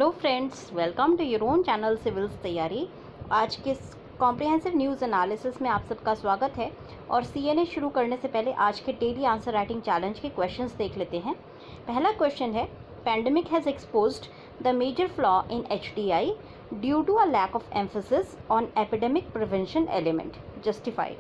Hello friends, welcome to your own channel civils तैयारी। आज के कॉम्प्रिहेंसिव न्यूज़ एनालिसिस में आप सबका स्वागत है। और सीएनए शुरू करने से पहले आज के डेली आंसर राइटिंग चैलेंज के क्वेश्चंस देख लेते हैं। पहला क्वेश्चन है, pandemic has exposed the major flaw in HDI due to a lack of emphasis on epidemic prevention element, justify.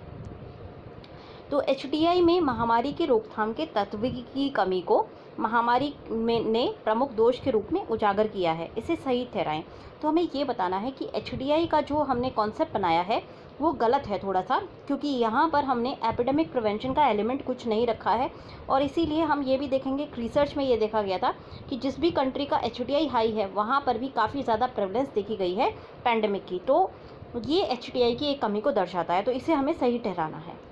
तो एचडीआई में महामारी की रोकथाम के तत्व की कमी को महामारी में ने प्रमुख दोष के रूप में उजागर किया है, इसे सही ठहराएं। तो हमें ये बताना है कि एचडीआई का जो हमने कॉन्सेप्ट बनाया है वो गलत है थोड़ा सा, क्योंकि यहाँ पर हमने एपिडेमिक प्रिवेंशन का एलिमेंट कुछ नहीं रखा है। और इसीलिए हम ये भी देखेंगे, रिसर्च में ये देखा गया था कि जिस भी कंट्री का एचडीआई हाई है वहाँ पर भी काफ़ी ज़्यादा प्रेवलेंस देखी गई है पैंडेमिक की। तो ये एचडीआई की एक कमी को दर्शाता है, तो इसे हमें सही ठहराना है।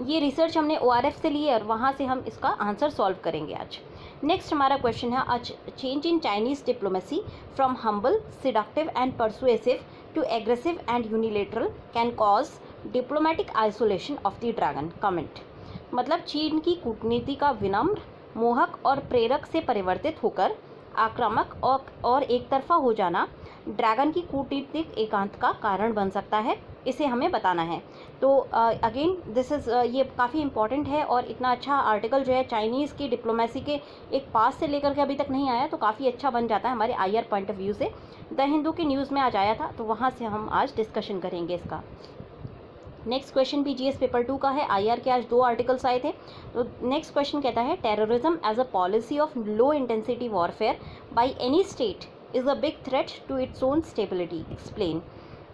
ये रिसर्च हमने ओआरएफ से ली है और वहाँ से हम इसका आंसर सॉल्व करेंगे आज। नेक्स्ट हमारा क्वेश्चन है, आज change in Chinese diplomacy from humble, seductive and persuasive to aggressive and unilateral can cause diplomatic isolation of the dragon. Comment. मतलब चीन की कूटनीति का विनम्र, मोहक और प्रेरक से परिवर्तित होकर आक्रामक और एक तरफा हो जाना ड्रैगन की कूटनीतिक एकांत का कारण बन सकता है, इसे हमें बताना है। तो अगेन दिस इज़ ये काफ़ी इंपॉर्टेंट है और इतना अच्छा आर्टिकल जो है चाइनीज़ की डिप्लोमेसी के एक पास से लेकर के अभी तक नहीं आया, तो काफ़ी अच्छा बन जाता है हमारे आईआर पॉइंट ऑफ व्यू से। द हिंदू की न्यूज़ में आज आया था, तो वहाँ से हम आज डिस्कशन करेंगे इसका। नेक्स्ट क्वेश्चन भी जीएस पेपर 2 का है। आईआर के आज 2 आर्टिकल्स आए थे। तो नेक्स्ट क्वेश्चन कहता है, terrorism as a policy of low intensity warfare by any state is a big threat to its own stability, explain.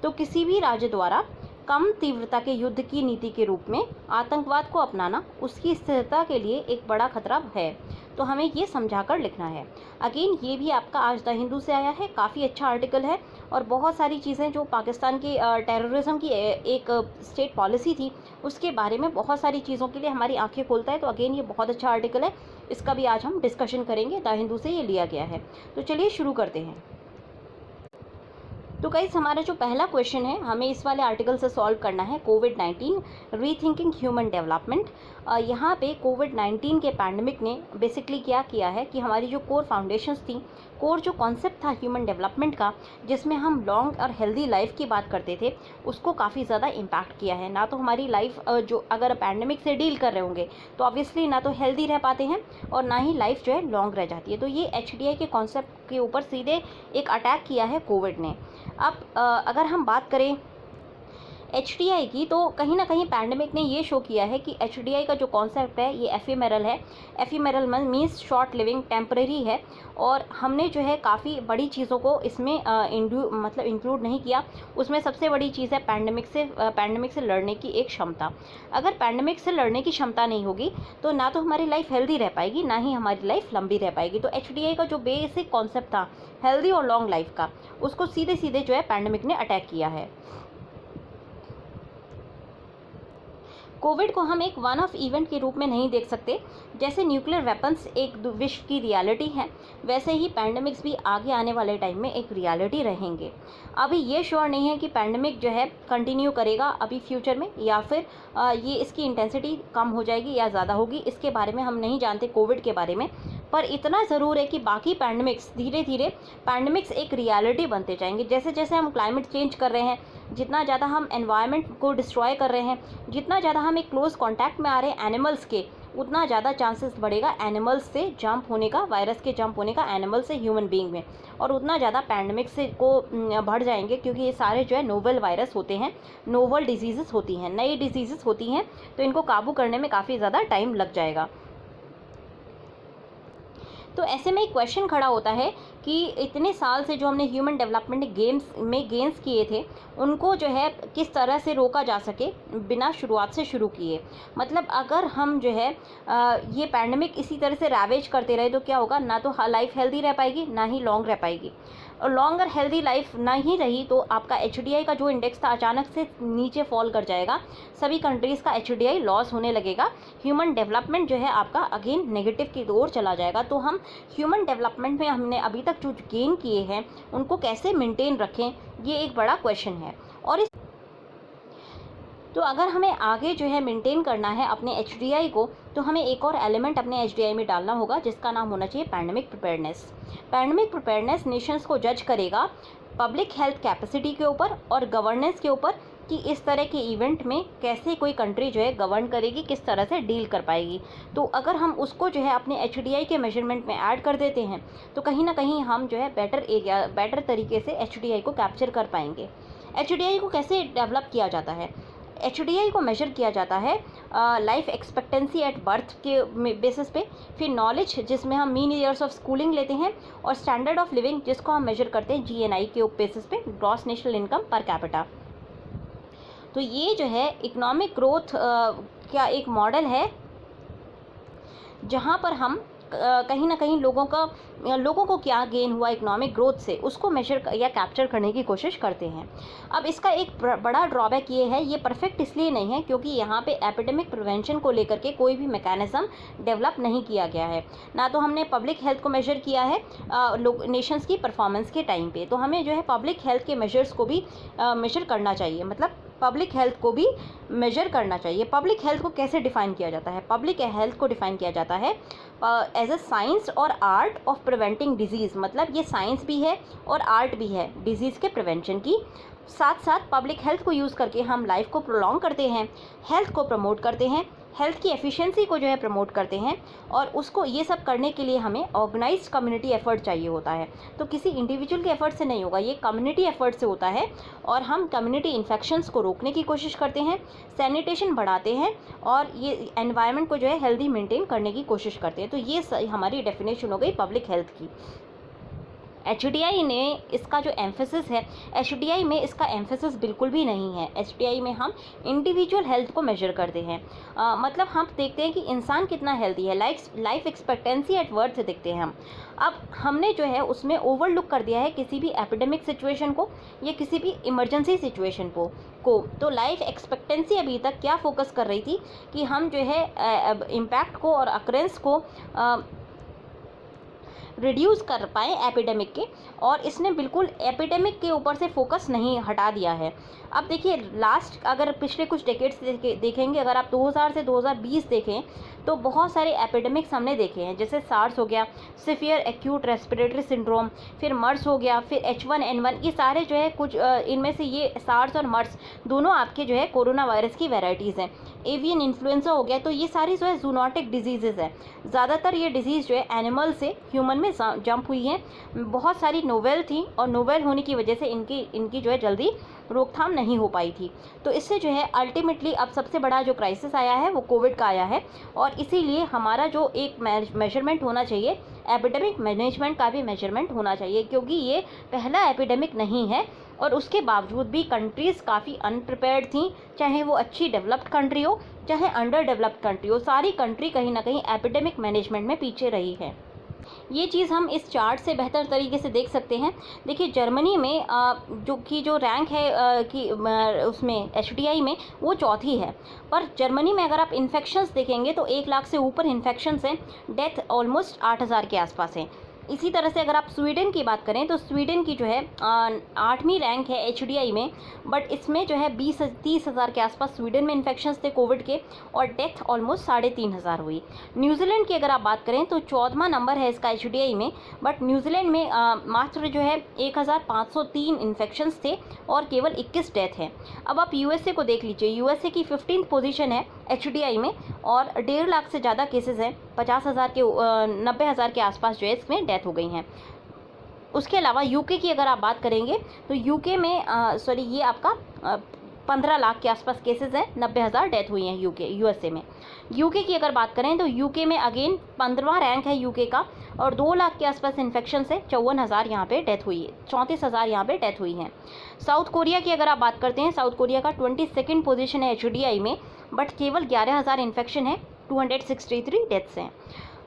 तो किसी भी राज्य द्वारा कम तीव्रता के युद्ध की नीति के रूप में आतंकवाद को अपनाना उसकी स्थिरता के लिए एक बड़ा खतरा है। तो हमें ये समझाकर लिखना है। अगेन ये भी आपका आज द हिंदू से आया है, काफ़ी अच्छा आर्टिकल है और बहुत सारी चीज़ें जो पाकिस्तान की टेररिज्म की एक स्टेट पॉलिसी थी उसके बारे में बहुत सारी चीज़ों के लिए हमारी आंखें खोलता है। तो अगेन ये बहुत अच्छा आर्टिकल है, इसका भी आज हम डिस्कशन करेंगे। द हिंदू से ये लिया गया है। तो चलिए शुरू करते हैं। तो गाइस हमारा जो पहला क्वेश्चन है हमें इस वाले आर्टिकल से सॉल्व करना है, कोविड-19 रीथिंकिंग ह्यूमन डेवलपमेंट। यहाँ पे कोविड-19 के पैंडमिक ने बेसिकली क्या किया है कि हमारी जो कोर फाउंडेशंस थी, कोर जो कॉन्सेप्ट था ह्यूमन डेवलपमेंट का, जिसमें हम लॉन्ग और हेल्दी लाइफ की बात करते थे, उसको काफ़ी ज़्यादा इम्पैक्ट किया है। ना तो हमारी लाइफ जो अगर पैंडमिक से डील कर रहे होंगे तो ऑब्वियसली ना तो हेल्दी रह पाते हैं और ना ही लाइफ जो है लॉन्ग रह जाती है। तो ये एचडीआई के कॉन्सेप्ट के ऊपर सीधे एक अटैक किया है कोविड ने। अब अगर हम बात करें एचडीआई की, तो कहीं ना कहीं पैंडेमिक ने ये शो किया है कि एचडीआई का जो कॉन्सेप्ट है ये एफीमेरल है। Ephemeral means short living, temporary है। और हमने जो है काफ़ी बड़ी चीज़ों को इसमें इंक्लूड नहीं किया। उसमें सबसे बड़ी चीज़ है पैंडेमिक से लड़ने की एक क्षमता। अगर पैंडेमिक से लड़ने की क्षमता नहीं होगी तो ना तो हमारी लाइफ हेल्दी रह पाएगी, ना ही हमारी लाइफ लंबी रह पाएगी। तो एचडीआई का जो बेसिक कॉन्सेप्ट था हेल्दी और लॉन्ग लाइफ का, उसको सीधे सीधे जो है पैंडेमिक ने अटैक किया है। कोविड को हम एक वन ऑफ इवेंट के रूप में नहीं देख सकते। जैसे न्यूक्लियर वेपन्स एक विश्व की रियलिटी है, वैसे ही पैंडेमिक्स भी आगे आने वाले टाइम में एक रियलिटी रहेंगे। अभी ये श्योर नहीं है कि पैंडेमिक जो है कंटिन्यू करेगा अभी फ्यूचर में, या फिर ये इसकी इंटेंसिटी कम हो जाएगी या ज़्यादा होगी, इसके बारे में हम नहीं जानते कोविड के बारे में। पर इतना ज़रूर है कि बाकी पैंडेमिक्स धीरे धीरे पैंडेमिक्स एक रियलिटी बनते जाएंगे। जैसे जैसे हम क्लाइमेट चेंज कर रहे हैं, जितना ज़्यादा हम एनवायरनमेंट को डिस्ट्रॉय कर रहे हैं, जितना ज़्यादा हम एक क्लोज कांटेक्ट में आ रहे हैं एनिमल्स के, उतना ज़्यादा चांसेस बढ़ेगा एनिमल्स से जंप होने का, वायरस के जंप होने का एनिमल से ह्यूमन बीइंग में, और उतना ज़्यादा पैंडेमिक से को बढ़ जाएंगे, क्योंकि ये सारे जो है नोवेल वायरस होते हैं, नोवेल डिजीज़ेस होती हैं, नई डिजीज़ेस होती हैं, तो इनको काबू करने में काफ़ी ज़्यादा टाइम लग जाएगा। तो ऐसे में एक क्वेश्चन खड़ा होता है कि इतने साल से जो हमने ह्यूमन डेवलपमेंट गेन्स किए थे, उनको जो है किस तरह से रोका जा सके बिना शुरुआत से शुरू किए। मतलब अगर हम जो है ये पैंडेमिक इसी तरह से रैवेज करते रहे तो क्या होगा, ना तो लाइफ हेल्दी रह पाएगी, ना ही लॉन्ग रह पाएगी। और लॉन्ग और हेल्दी लाइफ ना ही रही तो आपका एचडीआई का जो इंडेक्स था अचानक से नीचे फॉल कर जाएगा, सभी कंट्रीज़ का एचडीआई लॉस होने लगेगा, ह्यूमन डेवलपमेंट जो है आपका अगेन नेगेटिव की ओर चला जाएगा। तो हम ह्यूमन डेवलपमेंट में हमने अभी तक जो गेन किए हैं उनको कैसे मेंटेन रखें, ये एक बड़ा क्वेश्चन है। और तो अगर हमें आगे जो है मेंटेन करना है अपने HDI को, तो हमें एक और एलिमेंट अपने HDI में डालना होगा जिसका नाम होना चाहिए pandemic preparedness. Pandemic preparedness Nations को जज करेगा पब्लिक हेल्थ कैपेसिटी के ऊपर और गवर्नेंस के ऊपर कि इस तरह के इवेंट में कैसे कोई कंट्री जो है गवर्न करेगी, किस तरह से डील कर पाएगी। तो अगर हम उसको जो है अपने HDI के मेजरमेंट में ऐड कर देते हैं तो कहीं ना कहीं हम जो है बेटर तरीके से HDI को कैप्चर कर पाएंगे। HDI को कैसे डेवलप किया जाता है? HDI को मेजर किया जाता है लाइफ एक्सपेक्टेंसी एट बर्थ के बेसिस पे, फिर नॉलेज जिसमें हम मीन ईयर्स ऑफ स्कूलिंग लेते हैं, और स्टैंडर्ड ऑफ लिविंग जिसको हम मेजर करते हैं GNI के बेसिस पे, gross national income per capita. तो ये जो है इकोनॉमिक ग्रोथ का एक मॉडल है जहाँ पर हम कहीं ना कहीं लोगों को क्या गेन हुआ इकोनॉमिक ग्रोथ से, उसको मेजर या कैप्चर करने की कोशिश करते हैं। अब इसका एक बड़ा ड्रॉबैक ये है, ये परफेक्ट इसलिए नहीं है क्योंकि यहाँ पे एपिडेमिक प्रिवेंशन को लेकर के कोई भी मैकेनिज्म डेवलप नहीं किया गया है। ना तो हमने पब्लिक हेल्थ को मेजर किया है नेशंस की परफॉर्मेंस के टाइम पे। तो हमें जो है पब्लिक हेल्थ के मेजर्स को भी मेजर करना चाहिए, मतलब पब्लिक हेल्थ को भी मेजर करना चाहिए। पब्लिक हेल्थ को कैसे डिफ़ाइन किया जाता है? पब्लिक हेल्थ को डिफ़ाइन किया जाता है एज अ साइंस और आर्ट ऑफ प्रिवेंटिंग डिजीज़, मतलब ये साइंस भी है और आर्ट भी है डिजीज़ के प्रिवेंशन की। साथ साथ पब्लिक हेल्थ को यूज़ करके हम लाइफ को प्रोलॉन्ग करते हैं, हेल्थ को प्रमोट करते हैं, हेल्थ की एफिशिएंसी को जो है प्रमोट करते हैं, और उसको ये सब करने के लिए हमें ऑर्गेनाइज्ड कम्युनिटी एफर्ट चाहिए होता है। तो किसी इंडिविजुअल के एफर्ट से नहीं होगा, ये कम्युनिटी एफर्ट से होता है। और हम कम्युनिटी इन्फेक्शंस को रोकने की कोशिश करते हैं, सैनिटेशन बढ़ाते हैं, और ये एनवायरनमेंट को जो है हेल्दी मेंटेन करने की कोशिश करते हैं। तो ये हमारी डेफिनेशन हो गई पब्लिक हेल्थ की। HDI ने इसका जो एम्फेसिस है, HDI में इसका एम्फेसिस बिल्कुल भी नहीं है। HDI में हम इंडिविजुअल हेल्थ को मेजर करते हैं, मतलब हम देखते हैं कि इंसान कितना हेल्दी है, लाइफ एक्सपेक्टेंसी एट बर्थ देखते हैं हम। अब हमने जो है उसमें ओवरलुक कर दिया है किसी भी एपिडेमिक सिचुएशन को या किसी भी इमरजेंसी सिचुएशन को। तो लाइफ एक्सपेक्टेंसी अभी तक क्या फोकस कर रही थी कि हम जो है इम्पैक्ट को और अक्रेंस को रिड्यूस कर पाएँ एपिडेमिक के, और इसने बिल्कुल एपिडेमिक के ऊपर से फोकस नहीं हटा दिया है। अब देखिए लास्ट अगर पिछले कुछ डेकेड्स देखेंगे, अगर आप 2000 से 2020 देखें तो बहुत सारे एपिडेमिक्स हमने देखे हैं, जैसे सार्स हो गया, सिवियर एक्यूट रेस्पिरेटरी सिंड्रोम, फिर मर्स हो गया, फिर H1N1, ये सारे जो है कुछ इनमें से ये सार्स और मर्स दोनों आपके जो है कोरोना वायरस की वेराइटीज़ हैं। एवियन इन्फ्लुएंजा हो गया, तो ये सारी जो है जूनोटिक डिजीज़ेज़ हैं। ज़्यादातर ये डिजीज़ जो है एनिमल से ह्यूमन में जंप हुई हैं, बहुत सारी नोवेल थी और नोवेल होने की वजह से इनकी जो है जल्दी रोकथाम नहीं हो पाई थी। तो इससे जो है अल्टीमेटली अब सबसे बड़ा जो क्राइसिस आया है वो कोविड का आया है, और इसीलिए हमारा जो एक मेजरमेंट होना चाहिए, एपिडेमिक मैनेजमेंट का भी मेजरमेंट होना चाहिए, क्योंकि ये पहला एपिडेमिक नहीं है और उसके बावजूद भी कंट्रीज़ काफ़ी अनप्रिपेयर्ड थी, चाहे वो अच्छी डेवलप्ड कंट्री हो चाहे अंडर डेवलप्ड कंट्री हो, सारी कंट्री कहीं ना कहीं एपिडेमिक मैनेजमेंट में पीछे रही है। ये चीज़ हम इस चार्ट से बेहतर तरीके से देख सकते हैं। देखिए जर्मनी में जो रैंक है कि उसमें HDI में वो चौथी है, पर जर्मनी में अगर आप इन्फेक्शंस देखेंगे तो 1 लाख से ऊपर इन्फेक्शंस हैं, डेथ ऑलमोस्ट 8000 के आसपास है। इसी तरह से अगर आप स्वीडन की बात करें तो स्वीडन की जो है 8वीं रैंक है HDI में, बट इसमें जो है 30 हज़ार के आसपास स्वीडन में इन्फेक्शंस थे कोविड के, और डेथ ऑलमोस्ट 3500 हुई। न्यूजीलैंड की अगर आप बात करें तो 14वां नंबर है इसका HDI में, बट न्यूजीलैंड में मात्र जो है 1503 इन्फेक्शंस थे और केवल 21 डेथ हैं। अब आप USA को देख लीजिए, USA की 15th पोजीशन है HDI में और 1.5 लाख से ज़्यादा केसेस हैं, 90,000 के आसपास जो है इसमें डेथ हो गई हैं। उसके अलावा यूके की अगर आप बात करेंगे तो यूके में ये आपका 15 लाख के आसपास केसेस हैं, 90,000 डेथ हुई हैं USA में। यूके की अगर बात करें तो यूके में अगेन 15वां रैंक है यूके का, और 2 लाख के आसपास इन्फेक्शन से 54,000 यहाँ पे डेथ हुई है, 34,000 यहाँ पे डेथ हुई हैं। साउथ कोरिया की अगर आप बात करते हैं, साउथ कोरिया का 22nd पोजीशन है HDI में, बट केवल 11,000 इन्फेक्शन है, 263 डेथ्स हैं।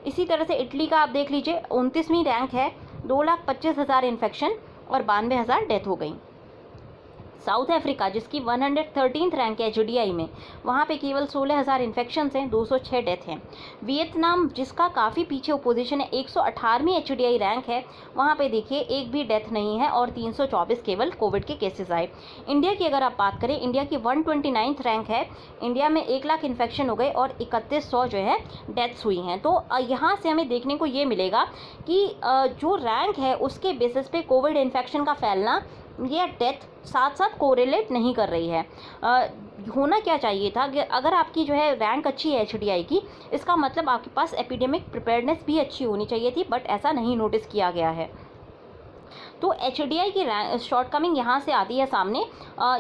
इसी तरह से इटली का आप देख लीजिए, 29वीं रैंक है, 2,25,000 इन्फेक्शन और 92,000 डेथ हो गई। साउथ अफ्रीका जिसकी 113th रैंक है एचडीआई में, वहाँ पे केवल 16,000 इन्फेक्शंस हैं, 206 डेथ हैं। वियतनाम जिसका काफ़ी पीछे पोजीशन है, 118वीं एचडीआई रैंक है, वहाँ पे देखिए एक भी डेथ नहीं है और 324 केवल कोविड के केसेस आए। इंडिया की अगर आप बात करें, इंडिया की 129th रैंक है, इंडिया में 1 लाख इन्फेक्शन हो गए और 3100 जो है डेथ्स हुई हैं। तो यहाँ से हमें देखने को ये मिलेगा कि जो रैंक है उसके बेसिस पे कोविड इन्फेक्शन का फैलना या डेथ साथ साथ कोरिलेट नहीं कर रही है। होना क्या चाहिए था कि अगर आपकी जो है रैंक अच्छी है एचडीआई की, इसका मतलब आपके पास एपिडेमिक प्रिपेयर्डनेस भी अच्छी होनी चाहिए थी, बट ऐसा नहीं नोटिस किया गया है। तो एचडीआई की शॉर्टकमिंग यहाँ से आती है सामने।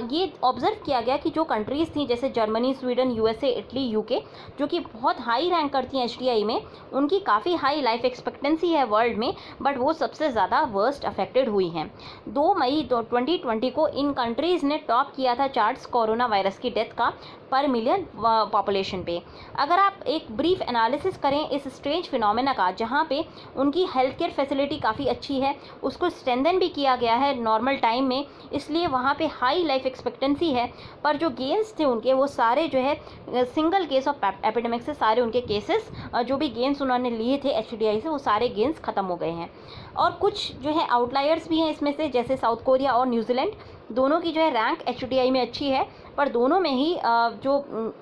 ये ऑब्जर्व किया गया कि जो कंट्रीज़ थी जैसे Germany, Sweden, USA, Italy, UK, जो कि बहुत हाई रैंक करती हैं एचडीआई में, उनकी काफ़ी हाई लाइफ एक्सपेक्टेंसी है वर्ल्ड में, बट वो सबसे ज़्यादा वर्स्ट अफेक्टेड हुई हैं। 2 मई 2020 को इन कंट्रीज़ ने टॉप किया था चार्ट्स कोरोना वायरस की डेथ का पर मिलियन पॉपुलेशन पे। अगर आप एक ब्रीफ एनालिसिस करें इस स्ट्रेंज फिनोमेना का, जहाँ पे उनकी हेल्थ केयर फैसिलिटी काफ़ी अच्छी है, उसको स्ट्रेंथन भी किया गया है नॉर्मल टाइम में, इसलिए वहाँ पे हाई लाइफ एक्सपेक्टेंसी है, पर जो गेन्स थे उनके वो सारे जो है सिंगल केस ऑफ एपिडेमिक से सारे उनके केसेस जो भी गेन्स उन्होंने लिए थे एचडीआई से, वो सारे गेन्स ख़त्म हो गए हैं। और कुछ जो है आउटलायर्स भी हैं इसमें से, जैसे साउथ कोरिया और न्यूजीलैंड, दोनों की जो है रैंक एचडीआई में अच्छी है, पर दोनों में ही जो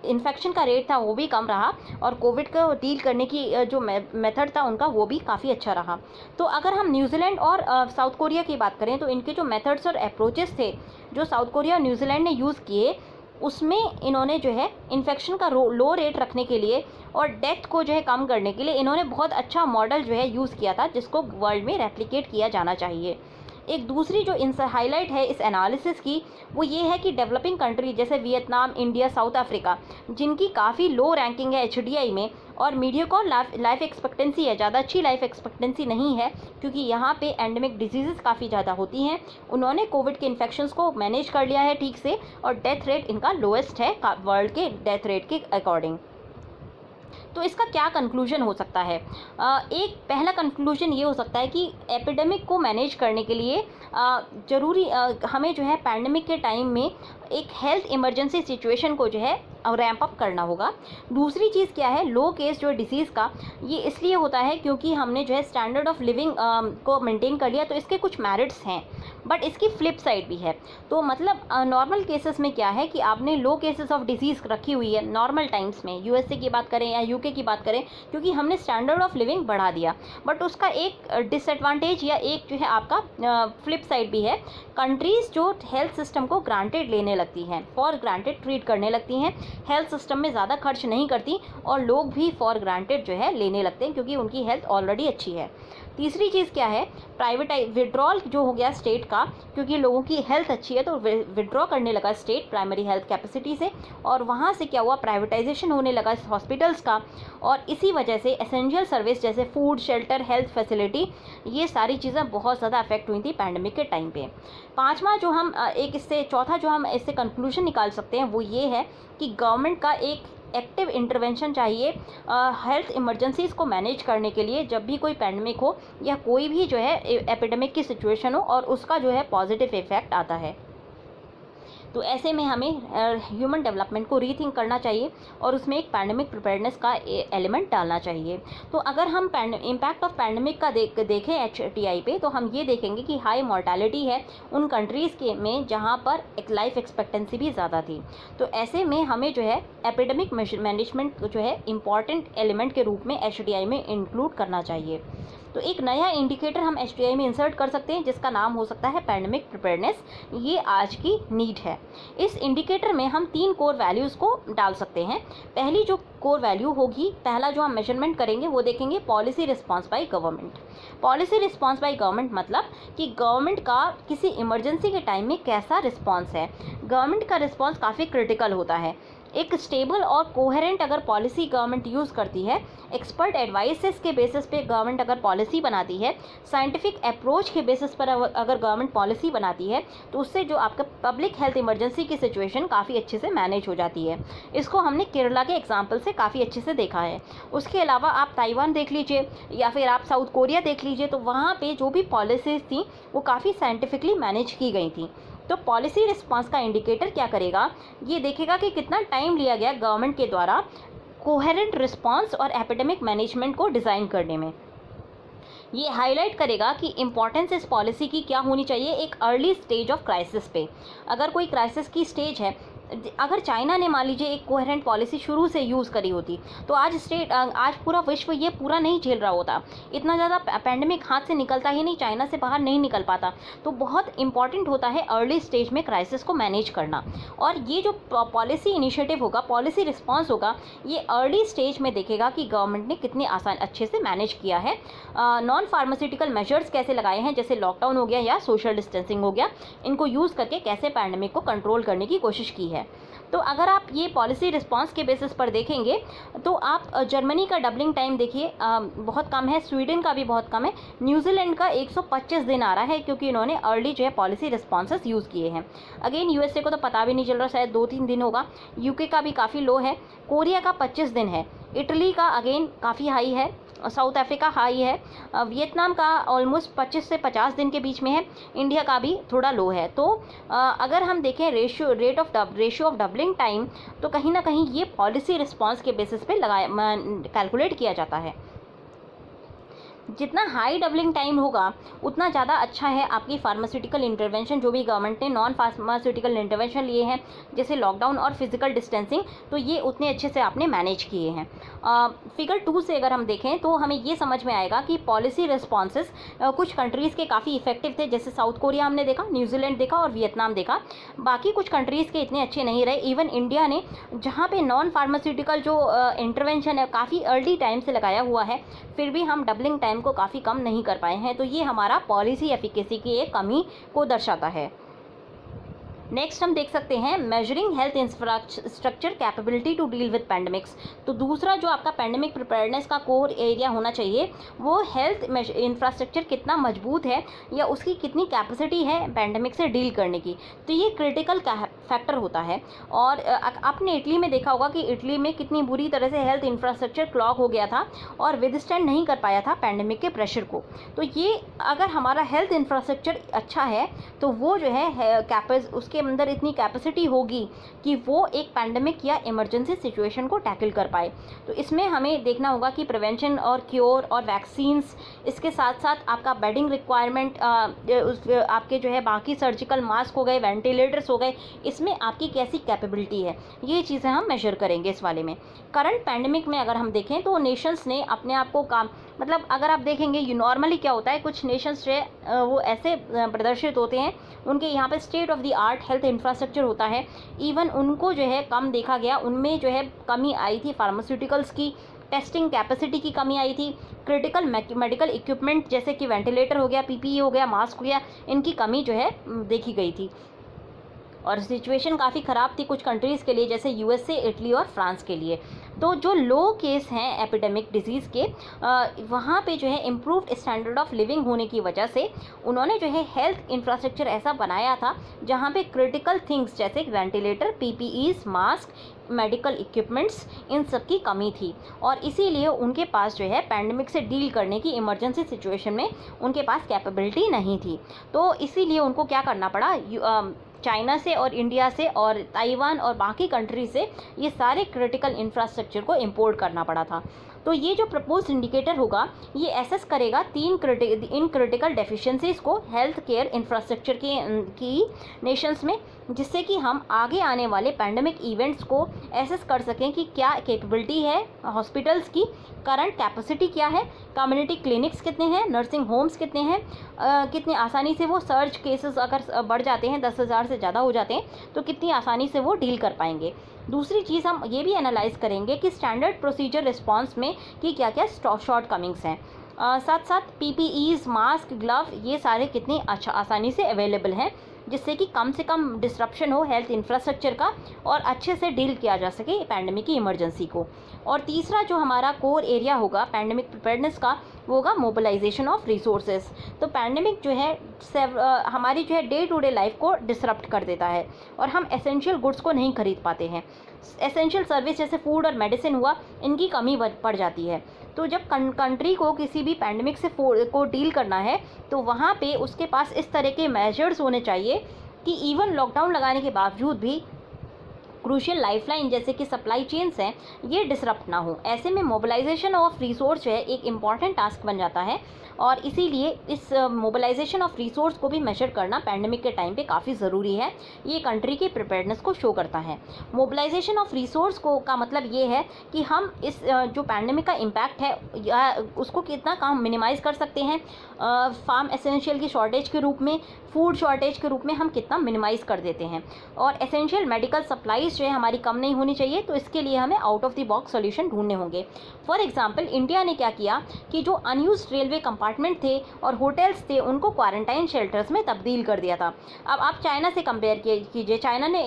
इन्फेक्शन का रेट था वो भी कम रहा और कोविड को डील करने की जो मेथड था उनका वो भी काफ़ी अच्छा रहा। तो अगर हम न्यूजीलैंड और साउथ कोरिया की बात करें, तो इनके जो मेथड्स और अप्रोचेस थे जो साउथ कोरिया और न्यूजीलैंड ने यूज़ किए, उसमें इन्होंने जो है इन्फेक्शन का लो रेट रखने के लिए और डेथ को जो है कम करने के लिए इन्होंने बहुत अच्छा मॉडल जो है यूज़ किया था, जिसको वर्ल्ड में रेप्लिकेट किया जाना चाहिए। एक दूसरी जो इनसे हाईलाइट है इस एनालिसिस की, वो ये है कि डेवलपिंग कंट्री जैसे वियतनाम, इंडिया, साउथ अफ्रीका, जिनकी काफ़ी लो रैंकिंग है एचडीआई में और मीडियोकॉन लाइफ एक्सपेक्टेंसी है, ज़्यादा अच्छी लाइफ एक्सपेक्टेंसी नहीं है, क्योंकि यहाँ पे एंडेमिक डिजीज़ काफ़ी ज़्यादा होती हैं। उन्होंने कोविड के इन्फेक्शंस को मैनेज कर लिया है ठीक से और डेथ रेट इनका लोएस्ट है वर्ल्ड के डेथ रेट के अकॉर्डिंग। तो इसका क्या कंक्लूजन हो सकता है? एक पहला कंक्लूजन ये हो सकता है कि एपिडेमिक को मैनेज करने के लिए ज़रूरी हमें जो है पैंडेमिक के टाइम में एक हेल्थ इमरजेंसी सिचुएशन को जो है रैंप अप करना होगा। दूसरी चीज़ क्या है, लो केस जो डिसीज़ का, ये इसलिए होता है क्योंकि हमने जो है स्टैंडर्ड ऑफ लिविंग को मेंटेन कर लिया, तो इसके कुछ मेरिट्स हैं, बट इसकी फ्लिप साइड भी है। तो मतलब नॉर्मल केसेस में क्या है कि आपने लो केसेस ऑफ डिसीज़ रखी हुई है नॉर्मल टाइम्स में, यूएसए की बात करें या यूके की बात करें, क्योंकि हमने स्टैंडर्ड ऑफ लिविंग बढ़ा दिया, बट उसका एक डिसएडवांटेज या एक जो है आपका फ्लिप साइड भी है। कंट्रीज़ जो हेल्थ सिस्टम को ग्रांटेड लेने लगती हैं, फॉर ग्रांटेड ट्रीट करने लगती हैं, हेल्थ सिस्टम में ज़्यादा खर्च नहीं करती और लोग भी फॉर ग्रांटेड जो है लेने लगते हैं क्योंकि उनकी हेल्थ ऑलरेडी अच्छी है। तीसरी चीज़ क्या है, विड्रॉल जो हो गया स्टेट का, क्योंकि लोगों की हेल्थ अच्छी है तो विड्रॉ करने लगा स्टेट प्राइमरी हेल्थ कैपेसिटी से, और वहाँ से क्या हुआ, प्राइवेटाइजेशन होने लगा हॉस्पिटल्स का, और इसी वजह से एसेंशियल सर्विस जैसे फूड, शेल्टर, हेल्थ फैसिलिटी, ये सारी चीज़ें बहुत ज़्यादा अफेक्ट हुई थी पैंडेमिक के टाइम पे। चौथा जो हम इससे कंक्लूजन निकाल सकते हैं वो ये है कि गवर्नमेंट का एक एक्टिव इंटरवेंशन चाहिए हेल्थ इमरजेंसीज़ को मैनेज करने के लिए, जब भी कोई पैंडेमिक हो या कोई भी जो है एपिडेमिक की सिचुएशन हो और उसका जो है पॉजिटिव इफेक्ट आता है। तो ऐसे में हमें ह्यूमन डेवलपमेंट को रीथिंक करना चाहिए और उसमें एक पैंडेमिक प्रिपेयर्डनेस का एलिमेंट डालना चाहिए। तो अगर हम इम्पैक्ट ऑफ पैंडेमिक का देखें एचटीआई पे, तो हम ये देखेंगे कि हाई मॉर्टेलिटी है उन कंट्रीज़ के में जहाँ पर एक लाइफ एक्सपेक्टेंसी भी ज़्यादा थी। तो ऐसे में हमें जो है एपिडेमिक मैनेजमेंट जो है इम्पॉर्टेंट एलिमेंट के रूप में एचटीआई में इंक्लूड करना चाहिए। तो एक नया इंडिकेटर हम एचटीआई में इंसर्ट कर सकते हैं जिसका नाम हो सकता है पैंडेमिक प्रिपेयर्डनेस। ये आज की नीड है। इस इंडिकेटर में हम 3 कोर वैल्यूज़ को डाल सकते हैं। पहली जो कोर वैल्यू होगी, पहला जो हम मेजरमेंट करेंगे वो देखेंगे policy response by government. Policy response by government मतलब कि गवर्नमेंट का किसी इमरजेंसी के टाइम में कैसा रिस्पांस है। गवर्नमेंट का रिस्पांस काफ़ी क्रिटिकल होता है। एक स्टेबल और कोहेरेंट अगर पॉलिसी गवर्नमेंट यूज़ करती है, एक्सपर्ट एडवाइसेस के बेसिस पे गवर्नमेंट अगर पॉलिसी बनाती है, साइंटिफिक अप्रोच के बेसिस पर अगर गवर्नमेंट पॉलिसी बनाती है, तो उससे जो आपका पब्लिक हेल्थ इमरजेंसी की सिचुएशन काफ़ी अच्छे से मैनेज हो जाती है। इसको हमने केरला के एग्जाम्पल से काफ़ी अच्छे से देखा है। उसके अलावा आप ताइवान देख लीजिए या फिर आप साउथ कोरिया देख लीजिए, तो वहाँ पर जो भी पॉलिसीज़ थी वो काफ़ी साइंटिफिकली मैनेज की गई थी। तो पॉलिसी रिस्पांस का इंडिकेटर क्या करेगा, ये देखेगा कि कितना टाइम लिया गया गवर्नमेंट के द्वारा कोहेरेंट रिस्पांस और एपिडेमिक मैनेजमेंट को डिज़ाइन करने में। ये हाईलाइट करेगा कि इंपॉर्टेंस इस पॉलिसी की क्या होनी चाहिए एक अर्ली स्टेज ऑफ क्राइसिस पे। अगर कोई क्राइसिस की स्टेज है, अगर चाइना ने मान लीजिए एक कोहेरेंट पॉलिसी शुरू से यूज़ करी होती तो आज पूरा विश्व ये पूरा नहीं झेल रहा होता, इतना ज़्यादा पैंडेमिक हाथ से निकलता ही नहीं, चाइना से बाहर नहीं निकल पाता। तो बहुत इंपॉर्टेंट होता है अर्ली स्टेज में क्राइसिस को मैनेज करना। और ये जो पॉलिसी इनिशिएटिव होगा, पॉलिसी रिस्पॉन्स होगा, ये अर्ली स्टेज में देखेगा कि गवर्नमेंट ने कितनी अच्छे से मैनेज किया है, नॉन फार्मास्यूटिकल मेजर्स कैसे लगाए हैं, जैसे लॉकडाउन हो गया या सोशल डिस्टेंसिंग हो गया, इनको यूज़ करके कैसे पैंडेमिक को कंट्रोल करने की कोशिश की है। तो अगर आप ये पॉलिसी रिस्पांस के बेसिस पर देखेंगे तो आप जर्मनी का डबलिंग टाइम देखिए बहुत कम है, स्वीडन का भी बहुत कम है, न्यूजीलैंड का 125 दिन आ रहा है क्योंकि इन्होंने अर्ली जो है पॉलिसी रिस्पॉन्सेस यूज़ किए हैं। अगेन यूएसए को तो पता भी नहीं चल रहा, शायद 2-3 दिन होगा, यूके का भी काफ़ी लो है, कोरिया का 25 दिन है, इटली का अगेन काफ़ी हाई है, साउथ अफ्रीका हाई है, वियतनाम का ऑलमोस्ट 25 से 50 दिन के बीच में है, इंडिया का भी थोड़ा लो है। तो अगर हम देखें रेशियो ऑफ डबलिंग टाइम, तो कहीं ना कहीं ये पॉलिसी रिस्पांस के बेसिस पे कैलकुलेट किया जाता है। जितना हाई डबलिंग टाइम होगा उतना ज़्यादा अच्छा है आपकी फार्मास्यूटिकल इंटरवेंशन, जो भी गवर्नमेंट ने नॉन फार्मास्यूटिकल इंटरवेंशन लिए हैं जैसे लॉकडाउन और फिजिकल डिस्टेंसिंग, तो ये उतने अच्छे से आपने मैनेज किए हैं। फिगर 2 से अगर हम देखें तो हमें ये समझ में आएगा कि पॉलिसी रिस्पॉन्सेस कुछ कंट्रीज़ के काफ़ी इफेक्टिव थे, जैसे साउथ कोरिया हमने देखा, न्यूजीलैंड देखा और वियतनाम देखा। बाकी कुछ कंट्रीज़ के इतने अच्छे नहीं रहे। इवन इंडिया ने जहाँ पे नॉन फार्मास्यूटिकल जो इंटरवेंशन है काफ़ी अर्ली टाइम से लगाया हुआ है, फिर भी हम डबलिंग टाइम को काफ़ी कम नहीं कर पाए हैं। तो ये हमारा पॉलिसी एफिकेसी की एक कमी को दर्शाता है। नेक्स्ट हम देख सकते हैं measuring health infrastructure capability to deal with pandemics. तो दूसरा जो आपका पैंडमिक प्रिपेयर्डनेस का कोर एरिया होना चाहिए वो हेल्थ इंफ्रास्ट्रक्चर कितना मजबूत है या उसकी कितनी कैपेसिटी है पैंडमिक से डील करने की। तो ये क्रिटिकल फैक्टर होता है। और आपने इटली में देखा होगा कि इटली में कितनी बुरी तरह से हेल्थ इंफ्रास्ट्रक्चर क्लॉग हो गया था और विदस्टैंड नहीं कर पाया था पैंडमिक के प्रेशर को। तो ये अगर हमारा हेल्थ इंफ्रास्ट्रक्चर अच्छा है तो वो जो है उसके अंदर इतनी कैपेसिटी होगी कि वो एक पैंडेमिक या इमरजेंसी सिचुएशन को टैकल कर पाए। तो इसमें हमें देखना होगा कि प्रिवेंशन और क्योर और वैक्सीन्स, इसके साथ साथ आपका बेडिंग रिक्वायरमेंट, आपके जो है बाकी सर्जिकल मास्क हो गए, वेंटिलेटर्स हो गए, इसमें आपकी कैसी कैपेबिलिटी है, ये चीज़ें हम मेजर करेंगे इस वाले में। करंट पैंडेमिक में अगर हम देखें तो नेशंस ने अपने आप को मतलब अगर आप देखेंगे ये नॉर्मली क्या होता है, कुछ नेशंस जो है वो ऐसे प्रदर्शित होते हैं, उनके यहाँ पे state of the art health infrastructure होता है, इवन उनको जो है कम देखा गया, उनमें जो है कमी आई थी फार्मास्यूटिकल्स की, टेस्टिंग कैपेसिटी की कमी आई थी, क्रिटिकल मेडिकल इक्विपमेंट जैसे कि वेंटिलेटर हो गया, पीपीई हो गया, मास्क हो गया, इनकी कमी जो है देखी गई थी। और सिचुएशन काफ़ी ख़राब थी कुछ कंट्रीज़ के लिए जैसे यूएसए, इटली और फ्रांस के लिए। तो जो लो केस हैं एपिडेमिक डिजीज़ के, वहाँ पे जो है इम्प्रूव्ड स्टैंडर्ड ऑफ लिविंग होने की वजह से उन्होंने जो है हेल्थ इंफ्रास्ट्रक्चर ऐसा बनाया था जहाँ पे क्रिटिकल थिंग्स जैसे ventilator, PPEs, mask, medical equipments, इन सब की कमी थी। और इसीलिए उनके पास जो है पैंडेमिक से डील करने की इमरजेंसी सिचुएशन में उनके पास कैपेबिलिटी नहीं थी। तो इसीलिए उनको क्या करना पड़ा, चाइना से और इंडिया से और ताइवान और बाकी कंट्री से ये सारे क्रिटिकल इंफ्रास्ट्रक्चर को इंपोर्ट करना पड़ा था। तो ये जो प्रपोज इंडिकेटर होगा ये एसेस करेगा इन क्रिटिकल डेफिशिएंसीज को हेल्थ केयर इंफ्रास्ट्रक्चर की नेशंस में, जिससे कि हम आगे आने वाले पैंडेमिक इवेंट्स को एसेस कर सकें कि क्या कैपेबिलिटी है हॉस्पिटल्स की, करंट कैपेसिटी क्या है, कम्युनिटी क्लिनिक्स कितने हैं, नर्सिंग होम्स कितने हैं, कितनी आसानी से वो सर्च केसेस अगर बढ़ जाते हैं 10,000 से ज़्यादा हो जाते हैं तो कितनी आसानी से वो डील कर पाएंगे। दूसरी चीज़ हम ये भी एनालाइज करेंगे कि स्टैंडर्ड प्रोसीजर रिस्पांस में कि क्या क्या शॉर्ट कमिंग्स हैं, साथ साथ पीपीईज, मास्क, ग्लव, ये सारे कितनी आसानी से अवेलेबल हैं जिससे कि कम से कम डिस्ट्रप्शन हो हेल्थ इंफ्रास्ट्रक्चर का और अच्छे से डील किया जा सके पैंडेमिक की इमरजेंसी को। और तीसरा जो हमारा कोर एरिया होगा पैंडेमिक प्रिपेयर्डनेस का वो होगा मोबिलाइजेशन ऑफ रिसोर्सेज। तो पैंडेमिक जो है हमारी जो है डे टू डे लाइफ को डिसरप्ट कर देता है और हम एसेंशियल गुड्स को नहीं खरीद पाते हैं। एसेंशियल सर्विस जैसे फूड और मेडिसिन हुआ, इनकी कमी पड़ जाती है। तो जब कंट्री को किसी भी पैंडेमिक से को डील करना है तो वहाँ पे उसके पास इस तरह के मेजर्स होने चाहिए कि इवन लॉकडाउन लगाने के बावजूद भी क्रूशियल लाइफलाइन जैसे कि सप्लाई चेन्स हैं ये डिसरप्ट ना हो। ऐसे में मोबिलाइजेशन ऑफ रिसोर्स जो है एक इम्पॉर्टेंट टास्क बन जाता है और इसीलिए इस मोबिलाइजेशन ऑफ रिसोर्स को भी मेजर करना पैंडेमिक के टाइम पे काफ़ी ज़रूरी है। ये कंट्री की प्रिपेयर्डनेस को शो करता है। मोबिलाइजेशन ऑफ रिसोर्स को का मतलब ये है कि हम इस जो पैंडेमिक का इम्पैक्ट है या उसको कितना काम मिनिमाइज़ कर सकते हैं। फार्म एसेंशियल की शॉर्टेज के रूप में, फूड शॉर्टेज के रूप में हम कितना मिनिमाइज़ कर देते हैं। और एसेंशियल मेडिकल सप्लाईज जो है हमारी कम नहीं होनी चाहिए, तो इसके लिए हमें out of the box solution ढूंढने होंगे। फॉर एग्जांपल इंडिया ने क्या किया कि जो अनयूज्ड रेलवे कंपार्टमेंट थे और होटल्स थे उनको क्वारंटाइन शेल्टर्स में तब्दील कर दिया था। अब आप चाइना से कंपेयर कीजिए, चाइना ने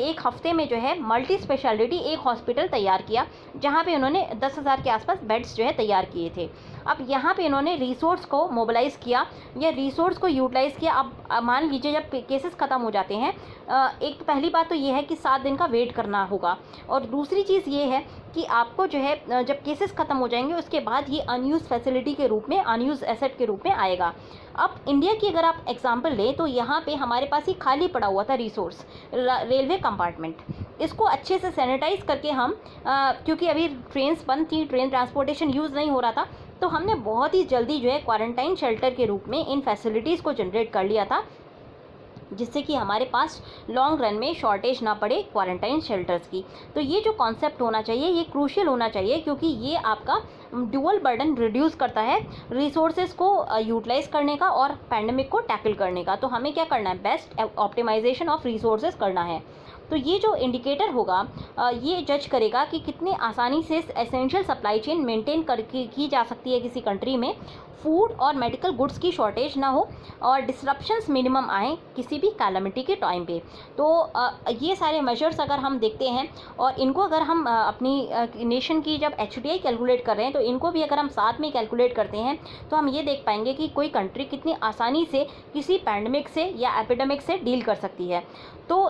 एक हफ्ते में जो है मल्टी स्पेशलिटी एक हॉस्पिटल तैयार किया जहाँ पे उन्होंने 10,000 के आसपास बेड्स जो है तैयार किए थे। अब यहाँ पे इन्होंने रिसोर्स को मोबिलाइज़ किया या रिसोर्स को यूटिलाइज़ किया। अब मान लीजिए जब केसेस ख़त्म हो जाते हैं, एक पहली बात तो ये है कि 7 दिन का वेट करना होगा और दूसरी चीज़ ये है कि आपको जो है जब केसेस ख़त्म हो जाएंगे उसके बाद ये अनयूज़ फैसिलिटी के रूप में, अनयूज़ एसेट के रूप में आएगा। अब इंडिया की अगर आप एग्जांपल लें तो यहाँ पे हमारे पास ही खाली पड़ा हुआ था रिसोर्स, रेलवे कंपार्टमेंट। इसको अच्छे से सैनिटाइज करके हम क्योंकि अभी ट्रेन्स बंद थी, ट्रेन ट्रांसपोर्टेशन यूज़ नहीं हो रहा था, तो हमने बहुत ही जल्दी जो है क्वारंटाइन शेल्टर के रूप में इन फैसिलिटीज़ को जनरेट कर लिया था, जिससे कि हमारे पास लॉन्ग रन में शॉर्टेज ना पड़े क्वारंटाइन शेल्टर्स की। तो ये जो कॉन्सेप्ट होना चाहिए ये क्रूशियल होना चाहिए, क्योंकि ये आपका ड्यूअल बर्डन रिड्यूस करता है रिसोर्सेज को यूटिलाइज़ करने का और पैंडेमिक को टैकल करने का। तो हमें क्या करना है, बेस्ट ऑप्टिमाइजेशन ऑफ रिसोर्सेज करना है। तो ये जो इंडिकेटर होगा ये जज करेगा कि कितनी आसानी से एसेंशियल सप्लाई चेन मेंटेन करके की जा सकती है किसी कंट्री में, फूड और मेडिकल गुड्स की शॉर्टेज ना हो और डिसरप्शंस मिनिमम आए किसी भी कैलामिटी के टाइम पे। तो ये सारे मेजर्स अगर हम देखते हैं और इनको अगर हम अपनी नेशन की जब HDI कैलकुलेट कर रहे हैं तो इनको भी अगर हम साथ में कैलकुलेट करते हैं तो हम ये देख पाएंगे कि कोई कंट्री कितनी आसानी से किसी पैंडेमिक से या एपिडेमिक से डील कर सकती है। तो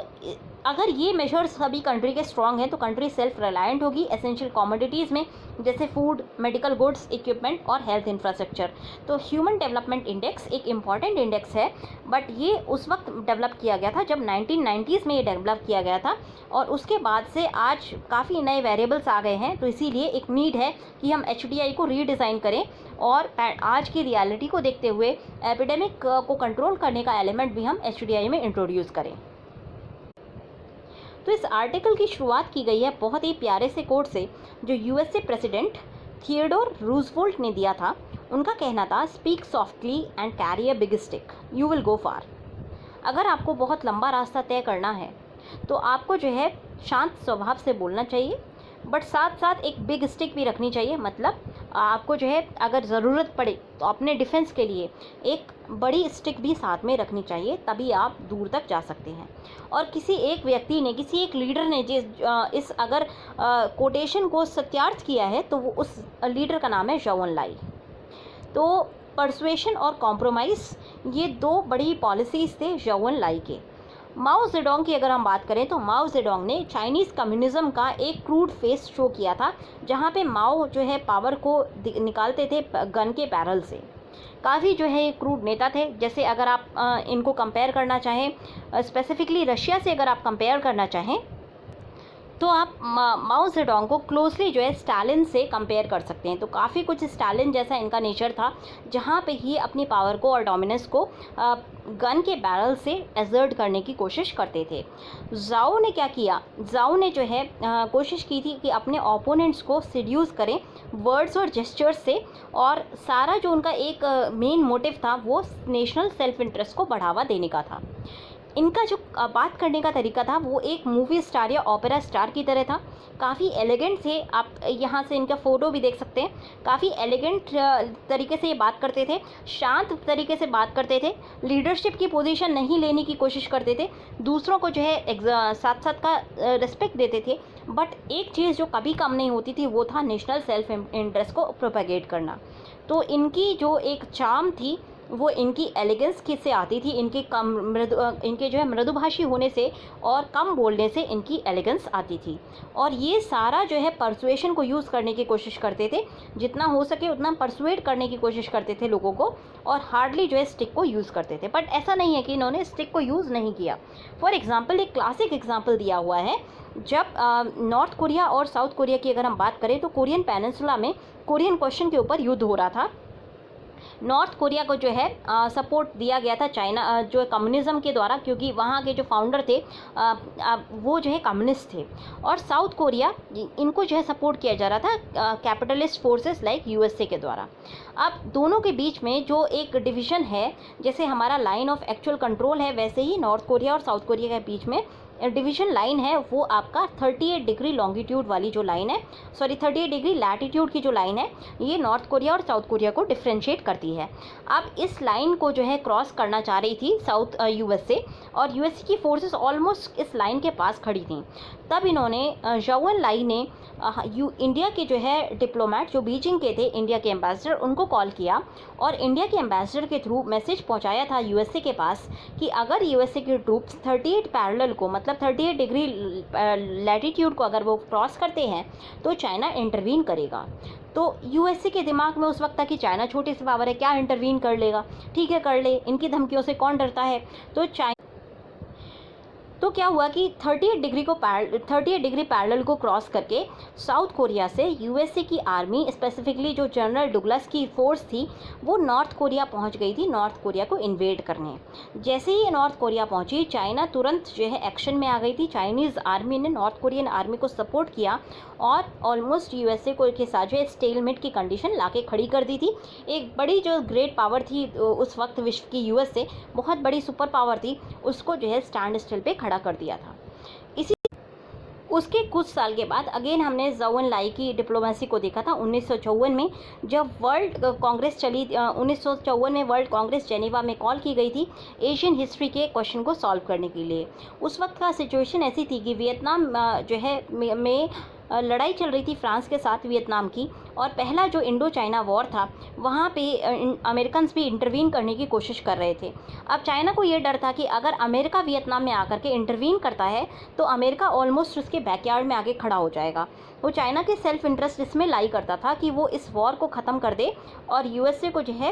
अगर ये मेजर्स सभी कंट्री के स्ट्रॉन्ग हैं तो कंट्री सेल्फ रिलायंट होगी एसेंशियल कमोडिटीज़ में, जैसे फूड, मेडिकल गुड्स, इक्विपमेंट और हेल्थ इंफ्रास्ट्रक्चर। तो ह्यूमन डेवलपमेंट इंडेक्स एक इम्पॉर्टेंट इंडेक्स है, बट ये उस वक्त डेवलप किया गया था जब 1990s में ये डेवलप किया गया था और उसके बाद से आज काफ़ी नए वेरिएबल्स आ गए हैं। तो इसीलिए एक नीड है कि हम HDI को रीडिज़ाइन करें और आज की रियलिटी को देखते हुए एपिडेमिक को कंट्रोल करने का एलिमेंट भी हम HDI में इंट्रोड्यूस करें। तो इस आर्टिकल की शुरुआत की गई है बहुत ही प्यारे से कोट से जो USA प्रेसिडेंट थियोडोर रूजवेल्ट ने दिया था। उनका कहना था, speak softly and carry a big stick, you will go far. अगर आपको बहुत लंबा रास्ता तय करना है तो आपको जो है शांत स्वभाव से बोलना चाहिए, बट साथ साथ एक बिग स्टिक भी रखनी चाहिए। मतलब आपको जो है अगर ज़रूरत पड़े तो अपने डिफेंस के लिए एक बड़ी स्टिक भी साथ में रखनी चाहिए, तभी आप दूर तक जा सकते हैं। और किसी एक व्यक्ति ने, किसी एक लीडर ने इस अगर कोटेशन को सत्यार्थ किया है तो वो उस लीडर का नाम है ज़ोउ एनलाई। तो परसुएशन और कॉम्प्रोमाइज़ ये दो बड़ी पॉलिसीज़ थे ज़ोउ एनलाई के। माओ जेडोंग की अगर हम बात करें तो माओ जेडोंग ने चाइनीज़ कम्युनिज़्म का एक क्रूड फेस शो किया था, जहाँ पे माओ जो है पावर को निकालते थे गन के बैरल से। काफ़ी जो है क्रूड नेता थे। जैसे अगर आप इनको कंपेयर करना चाहें, स्पेसिफिकली रशिया से अगर आप कंपेयर करना चाहें तो आप माओ जेडोंग को क्लोजली जो है स्टालिन से कंपेयर कर सकते हैं। तो काफ़ी कुछ स्टालिन जैसा इनका नेचर था, जहाँ पे ये अपनी पावर को और डोमिनेंस को गन के बैरल से एजर्ट करने की कोशिश करते थे। ज़ाओ ने क्या किया, ज़ाओ ने जो है कोशिश की थी कि अपने ओपोनेंट्स को सीड्यूस करें वर्ड्स और जेस्चर्स से, और सारा जो उनका एक मेन मोटिव था वो नेशनल सेल्फ इंटरेस्ट को बढ़ावा देने का था। इनका जो बात करने का तरीका था वो एक मूवी स्टार या ओपेरा स्टार की तरह था। काफ़ी एलिगेंट थे, आप यहाँ से इनका फ़ोटो भी देख सकते हैं। काफ़ी एलिगेंट तरीके से ये बात करते थे, शांत तरीके से बात करते थे, लीडरशिप की पोजीशन नहीं लेने की कोशिश करते थे, दूसरों को जो है साथ साथ का रिस्पेक्ट देते थे। बट एक चीज़ जो कभी कम नहीं होती थी वो था नेशनल सेल्फ इंटरेस्ट को प्रोपेगेट करना। तो इनकी जो एक चार्म थी वो इनकी एलिगेंस से आती थी, इनके कम इनके जो है मृदुभाषी होने से और कम बोलने से इनकी एलिगेंस आती थी। और ये सारा जो है परसुएशन को यूज़ करने की कोशिश करते थे, जितना हो सके उतना परसुएट करने की कोशिश करते थे लोगों को, और हार्डली जो है स्टिक को यूज़ करते थे। बट ऐसा नहीं है कि इन्होंने स्टिक को यूज़ नहीं किया। फॉर एग्जाम्पल, एक क्लासिक एग्जाम्पल दिया हुआ है, जब नॉर्थ कोरिया और साउथ कोरिया की अगर हम बात करें तो कोरियन पेनिनसुला में कोरियन क्वेश्चन के ऊपर युद्ध हो रहा था। नॉर्थ कोरिया को जो है सपोर्ट दिया गया था चाइना जो है कम्युनिज़्म के द्वारा, क्योंकि वहाँ के जो फाउंडर थे वो जो है कम्युनिस्ट थे। और साउथ कोरिया, इनको जो है सपोर्ट किया जा रहा था कैपिटलिस्ट फोर्सेस लाइक यूएसए के द्वारा। अब दोनों के बीच में जो एक डिवीज़न है, जैसे हमारा लाइन ऑफ एक्चुअल कंट्रोल है, वैसे ही नॉर्थ कोरिया और साउथ कोरिया के बीच में डिवीज़न लाइन है, वो आपका 38 डिग्री लॉन्गिट्यूड वाली जो लाइन है, सॉरी 38 डिग्री लैटिट्यूड की जो लाइन है, ये नॉर्थ कोरिया और साउथ कोरिया को डिफ्रेंशिएट करती है। अब इस लाइन को जो है क्रॉस करना चाह रही थी साउथ यूएसए, और यूएसए की फोर्सेस ऑलमोस्ट इस लाइन के पास खड़ी थी। तब इन्होंने ज़ाओ एनलाई ने इंडिया के जो है डिप्लोमेट जो बीजिंग के थे, इंडिया के एम्बेसडर, उनको कॉल किया और इंडिया के एम्बेसडर के थ्रू मैसेज पहुंचाया था यूएसए के पास कि अगर यूएसए की ट्रूप्स 38 पैरेलल को, मतलब 38 डिग्री लैटिट्यूड को अगर वो क्रॉस करते हैं तो चाइना इंटरवीन करेगा। तो यूएसए के दिमाग में उस वक्त था कि चाइना छोटी सी पावर है, क्या इंटरवीन कर लेगा, ठीक है कर ले, इनकी धमकियों से कौन डरता है। तो क्या हुआ कि 38 डिग्री पैरेलल को क्रॉस करके साउथ कोरिया से यूएसए की आर्मी, स्पेसिफिकली जो जनरल डुगलस की फोर्स थी, वो नॉर्थ कोरिया पहुंच गई थी नॉर्थ कोरिया को इन्वेड करने। जैसे ही नॉर्थ कोरिया पहुंची, चाइना तुरंत जो है एक्शन में आ गई थी। चाइनीज़ आर्मी ने नॉर्थ कोरियन आर्मी को सपोर्ट किया और ऑलमोस्ट यूएसए को के साथ जो है स्टेलमेट की कंडीशन लाके खड़ी कर दी थी। एक बड़ी जो ग्रेट पावर थी उस वक्त विश्व की, यूएसए बहुत बड़ी सुपर पावर थी, उसको जो है स्टैंड स्टिल पे खड़ा कर दिया था। इसी उसके कुछ साल के बाद अगेन हमने ज़ाओ एनलाई की डिप्लोमेसी को देखा था 1954 में, जब वर्ल्ड कांग्रेस चली। 1954 में वर्ल्ड कांग्रेस जेनेवा में कॉल की गई थी एशियन हिस्ट्री के क्वेश्चन को सॉल्व करने के लिए। उस वक्त का सिचुएशन ऐसी थी कि वियतनाम जो है में लड़ाई चल रही थी फ्रांस के साथ वियतनाम की, और पहला जो इंडो चाइना वॉर था वहाँ पे अमेरिकन्स भी इंटरवीन करने की कोशिश कर रहे थे। अब चाइना को ये डर था कि अगर अमेरिका वियतनाम में आकर के इंटरवीन करता है तो अमेरिका ऑलमोस्ट उसके बैकयार्ड में आके खड़ा हो जाएगा। वो चाइना के सेल्फ इंटरेस्ट इसमें लाई करता था कि वो इस वॉर को ख़त्म कर दे और यूएसए को जो है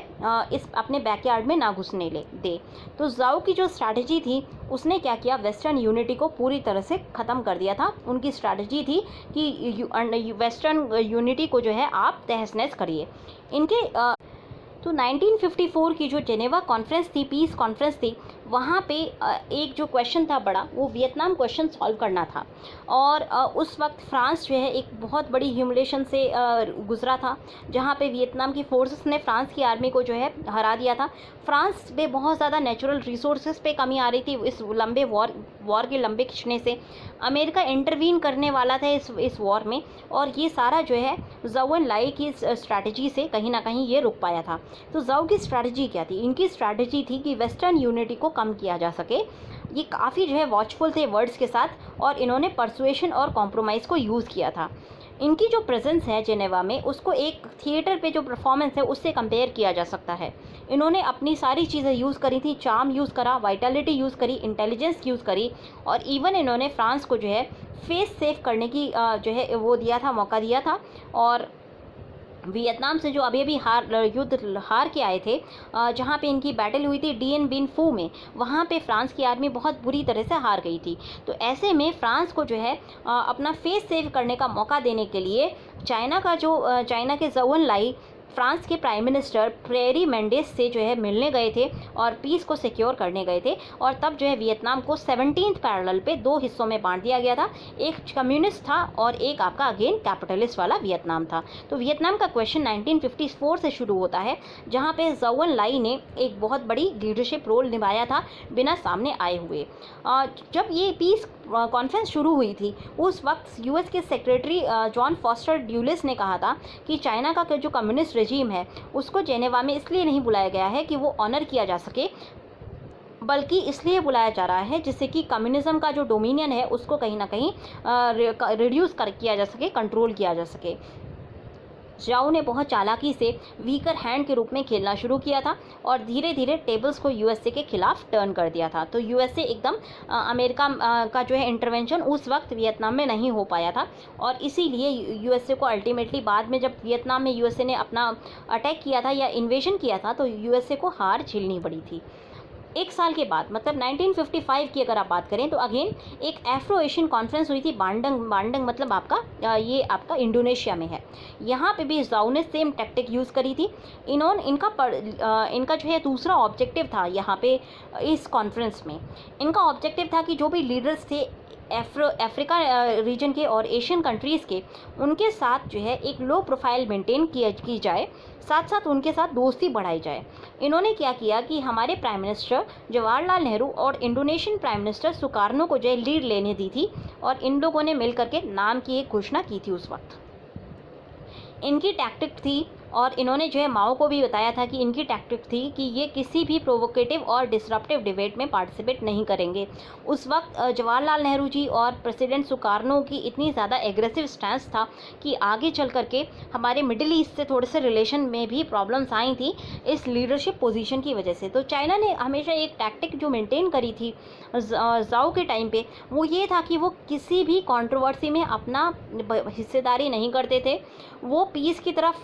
इस अपने बैकयार्ड में ना घुसने दे। तो ज़ाओ की जो स्ट्रैटेजी थी, उसने क्या किया, वेस्टर्न यूनिटी को पूरी तरह से ख़त्म कर दिया था। उनकी स्ट्रैटेजी थी कि वेस्टर्न यूनिटी को जो है आप तहस नहस करिए। इनके तो 1954 की जो जेनेवा कॉन्फ्रेंस थी, पीस कॉन्फ्रेंस थी, वहाँ पे एक जो क्वेश्चन था बड़ा, वो वियतनाम क्वेश्चन सॉल्व करना था। और उस वक्त फ्रांस जो है एक बहुत बड़ी ह्यूमिलेशन से गुजरा था, जहाँ पे वियतनाम की फोर्सेस ने फ्रांस की आर्मी को जो है हरा दिया था। फ्रांस में बहुत ज़्यादा नेचुरल रिसोर्सेज पे कमी आ रही थी इस लंबे वॉर के लंबे खिंचने से। अमेरिका इंटरवीन करने वाला था इस वॉर में, और ये सारा जो है ज़ाओ एनलाई की स्ट्रैटेजी से कहीं ना कहीं ये रुक पाया था। तो ज़ाओ की स्ट्रैटेजी क्या थी? इनकी स्ट्रैटेजी थी कि वेस्टर्न यूनिटी को कम किया जा सके। ये काफ़ी जो है वॉचफुल थे वर्ड्स के साथ, और इन्होंने परसुएशन और कॉम्प्रोमाइज़ को यूज़ किया था। इनकी जो प्रेजेंस है जेनेवा में, उसको एक थिएटर पे जो परफॉर्मेंस है उससे कंपेयर किया जा सकता है। इन्होंने अपनी सारी चीज़ें यूज़ करी थी, चार्म यूज़ करा, वाइटलिटी यूज़ करी, इंटेलिजेंस यूज़ करी, और इवन इन्होंने फ्रांस को जो है फेस सेव करने की जो है वो दिया था, मौका दिया था। और वियतनाम से जो अभी युद्ध हार के आए थे, जहाँ पे इनकी बैटल हुई थी डीएन बिन फू में, वहाँ पे फ्रांस की आर्मी बहुत बुरी तरह से हार गई थी। तो ऐसे में फ्रांस को जो है अपना फेस सेव करने का मौका देने के लिए चाइना के ज़ाओ एनलाई फ्रांस के प्राइम मिनिस्टर प्रेरी मेंडेस से जो है मिलने गए थे और पीस को सिक्योर करने गए थे। और तब जो है वियतनाम को 17th पैरेलल पे 2 हिस्सों में बांट दिया गया था, एक कम्युनिस्ट था और एक आपका अगेन कैपिटलिस्ट वाला वियतनाम था। तो वियतनाम का क्वेश्चन 1954 से शुरू होता है, जहाँ पे ज़ाओ एनलाई ने एक बहुत बड़ी लीडरशिप रोल निभाया था बिना सामने आए हुए। जब ये पीस कॉन्फ्रेंस शुरू हुई थी, उस वक्त यूएस के सेक्रेटरी जॉन फॉस्टर ड्यूलिस ने कहा था कि चाइना का जो कम्युनिस्ट रेजीम है उसको जेनेवा में इसलिए नहीं बुलाया गया है कि वो ऑनर किया जा सके, बल्कि इसलिए बुलाया जा रहा है जिससे कि कम्युनिज्म का जो डोमिनियन है उसको कहीं ना कहीं रिड्यूस किया जा सके, कंट्रोल किया जा सके। जाओ ने बहुत चालाकी से वीकर हैंड के रूप में खेलना शुरू किया था और धीरे धीरे टेबल्स को यूएसए के खिलाफ टर्न कर दिया था। तो यूएसए एकदम अमेरिका का जो है इंटरवेंशन उस वक्त वियतनाम में नहीं हो पाया था और इसीलिए यूएसए को अल्टीमेटली बाद में जब वियतनाम में यूएसए ने अपना अटैक किया था या इन्वेजन किया था तो यूएसए को हार झेलनी पड़ी थी। एक साल के बाद मतलब 1955 की अगर आप बात करें तो अगेन एक एफ्रो एशियन कॉन्फ्रेंस हुई थी बांडंग मतलब आपका ये आपका इंडोनेशिया में है। यहाँ पे भी जाओ ने सेम टैक्टिक यूज़ करी थी। इनका जो है दूसरा ऑब्जेक्टिव था यहाँ पे इस कॉन्फ्रेंस में। इनका ऑब्जेक्टिव था कि जो भी लीडर्स थे अफ्रीका रीजन के और एशियन कंट्रीज़ के, उनके साथ जो है एक लो प्रोफाइल मेंटेन की जाए, साथ साथ उनके साथ दोस्ती बढ़ाई जाए। इन्होंने क्या किया कि हमारे प्राइम मिनिस्टर जवाहरलाल नेहरू और इंडोनेशियन प्राइम मिनिस्टर सुकार्नो को जो है लीड लेने दी थी और इन लोगों ने मिल करके नाम की एक घोषणा की थी उस वक्त। इनकी टैक्टिक थी और इन्होंने जो है माओ को भी बताया था कि इनकी टैक्टिक थी कि ये किसी भी प्रोवोकेटिव और डिसरप्टिव डिबेट में पार्टिसिपेट नहीं करेंगे। उस वक्त जवाहरलाल नेहरू जी और प्रेसिडेंट सुकार्नो की इतनी ज़्यादा एग्रेसिव स्टैंस था कि आगे चल करके हमारे मिडिल ईस्ट से थोड़े से रिलेशन में भी प्रॉब्लम्स आई थी इस लीडरशिप पोजीशन की वजह से। तो चाइना ने हमेशा एक टैक्टिक जो मेंटेन करी थी जाओ के टाइम पे वो ये था कि वो किसी भी कंट्रोवर्सी में अपना हिस्सेदारी नहीं करते थे। वो पीस की तरफ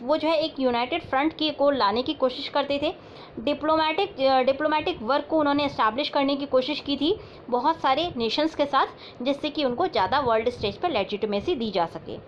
वो जो है एक यूनाइटेड फ्रंट को लाने की कोशिश करते थे। डिप्लोमेटिक वर्क को उन्होंने इस्टेब्लिश करने की कोशिश की थी बहुत सारे नेशंस के साथ, जिससे कि उनको ज़्यादा वर्ल्ड स्टेज पर लेजिटिमेसी दी जा सके।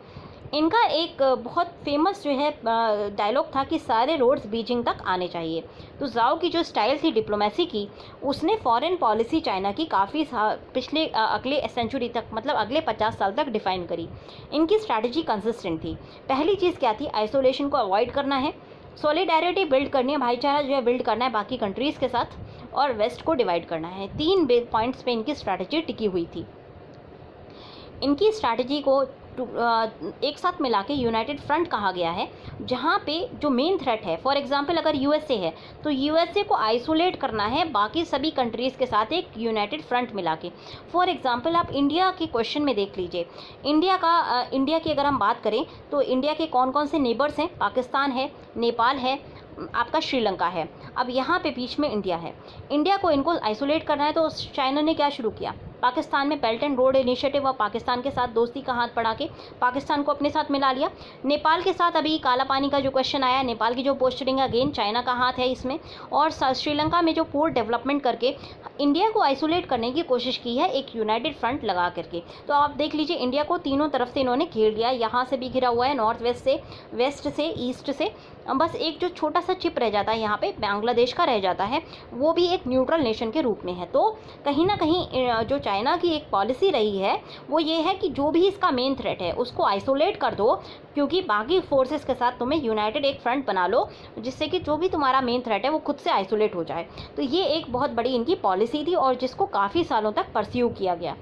इनका एक बहुत फेमस जो है डायलॉग था कि सारे रोड्स बीजिंग तक आने चाहिए। तो जाओ की जो स्टाइल थी डिप्लोमेसी की, उसने फॉरेन पॉलिसी चाइना की काफ़ी पिछले अगले सेंचुरी तक मतलब अगले 50 साल तक डिफाइन करी। इनकी स्ट्रैटेजी कंसिस्टेंट थी। पहली चीज़ क्या थी, आइसोलेशन को अवॉइड करना है, सॉलिडारिटी बिल्ड करनी है, भाईचारा जो है बिल्ड करना है बाकी कंट्रीज़ के साथ, और वेस्ट को डिवाइड करना है। 3 पॉइंट्स पे इनकी स्ट्रैटेजी टिकी हुई थी। इनकी स्ट्रैटेजी को एक साथ मिला के यूनाइटेड फ्रंट कहा गया है, जहाँ पे जो मेन थ्रेट है, फॉर एग्जांपल अगर यूएसए है तो यूएसए को आइसोलेट करना है बाकी सभी कंट्रीज़ के साथ एक यूनाइटेड फ्रंट मिला के। फॉर एग्जांपल आप इंडिया के क्वेश्चन में देख लीजिए, इंडिया की अगर हम बात करें तो इंडिया के कौन कौन से नेबर्स हैं, पाकिस्तान है, नेपाल है, आपका श्रीलंका है। अब यहाँ पे बीच में इंडिया है। इंडिया को इनको आइसोलेट करना है तो चाइना ने क्या शुरू किया, पाकिस्तान में बेल्ट एंड रोड इनिशिएटिव और पाकिस्तान के साथ दोस्ती का हाथ बढ़ा के पाकिस्तान को अपने साथ मिला लिया। नेपाल के साथ अभी काला पानी का जो क्वेश्चन आया, नेपाल की जो पोस्टरिंग अगेन चाइना का हाथ है इसमें, और श्रीलंका में जो पोर्ट डेवलपमेंट करके इंडिया को आइसोलेट करने की कोशिश की है एक यूनाइटेड फ्रंट लगा करके। तो आप देख लीजिए इंडिया को तीनों तरफ से इन्होंने घेर लिया, यहाँ से भी घिरा हुआ है, नॉर्थ वेस्ट से, वेस्ट से, ईस्ट से। बस एक जो छोटा सा चिप रह जाता है यहाँ पे बांग्लादेश का रह जाता है, वो भी एक न्यूट्रल नेशन के रूप में है। तो कहीं ना कहीं जो चाइना की एक पॉलिसी रही है वो ये है कि जो भी इसका मेन थ्रेट है उसको आइसोलेट कर दो, क्योंकि बाकी फोर्सेस के साथ तुम्हें यूनाइटेड एक फ्रंट बना लो जिससे कि जो भी तुम्हारा मेन थ्रेट है वो खुद से आइसोलेट हो जाए। तो ये एक बहुत बड़ी इनकी पॉलिसी थी और जिसको काफ़ी सालों तक परस्यू किया गया।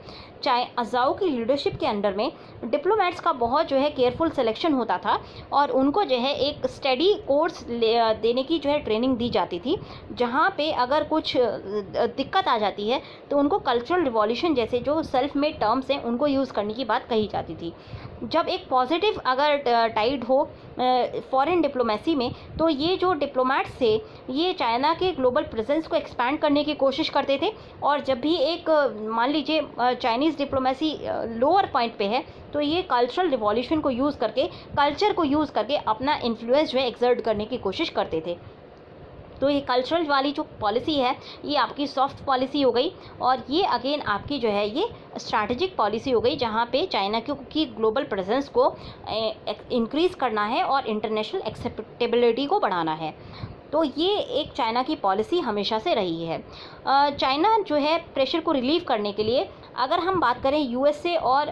जाओ की लीडरशिप के अंडर में डिप्लोमेट्स का बहुत जो है केयरफुल सिलेक्शन होता था और उनको जो है एक स्टडी कोर्स देने की जो है ट्रेनिंग दी जाती थी, जहाँ पे अगर कुछ दिक्कत आ जाती है तो उनको कल्चरल रिवॉल्यूशन जैसे जो सेल्फ मेड टर्म्स हैं उनको यूज़ करने की बात कही जाती थी। जब एक पॉजिटिव अगर टाइड हो फॉरेन डिप्लोमेसी में, तो ये जो डिप्लोमेट्स थे ये चाइना के ग्लोबल प्रेजेंस को एक्सपैंड करने की कोशिश करते थे। और जब भी एक मान लीजिए चाइनीज़ डिप्लोमेसी लोअर पॉइंट पे है तो ये कल्चरल रिवॉल्यूशन को यूज़ करके, कल्चर को यूज़ करके अपना इन्फ्लुएंस जो है एक्सर्ट करने की कोशिश करते थे। तो ये कल्चरल वाली जो पॉलिसी है ये आपकी सॉफ्ट पॉलिसी हो गई और ये अगेन आपकी जो है ये स्ट्रैटेजिक पॉलिसी हो गई, जहाँ पे चाइना की ग्लोबल प्रेजेंस को इंक्रीज़ करना है और इंटरनेशनल एक्सेप्टेबिलिटी को बढ़ाना है। तो ये एक चाइना की पॉलिसी हमेशा से रही है। चाइना जो है प्रेशर को रिलीव करने के लिए, अगर हम बात करें यूएसए और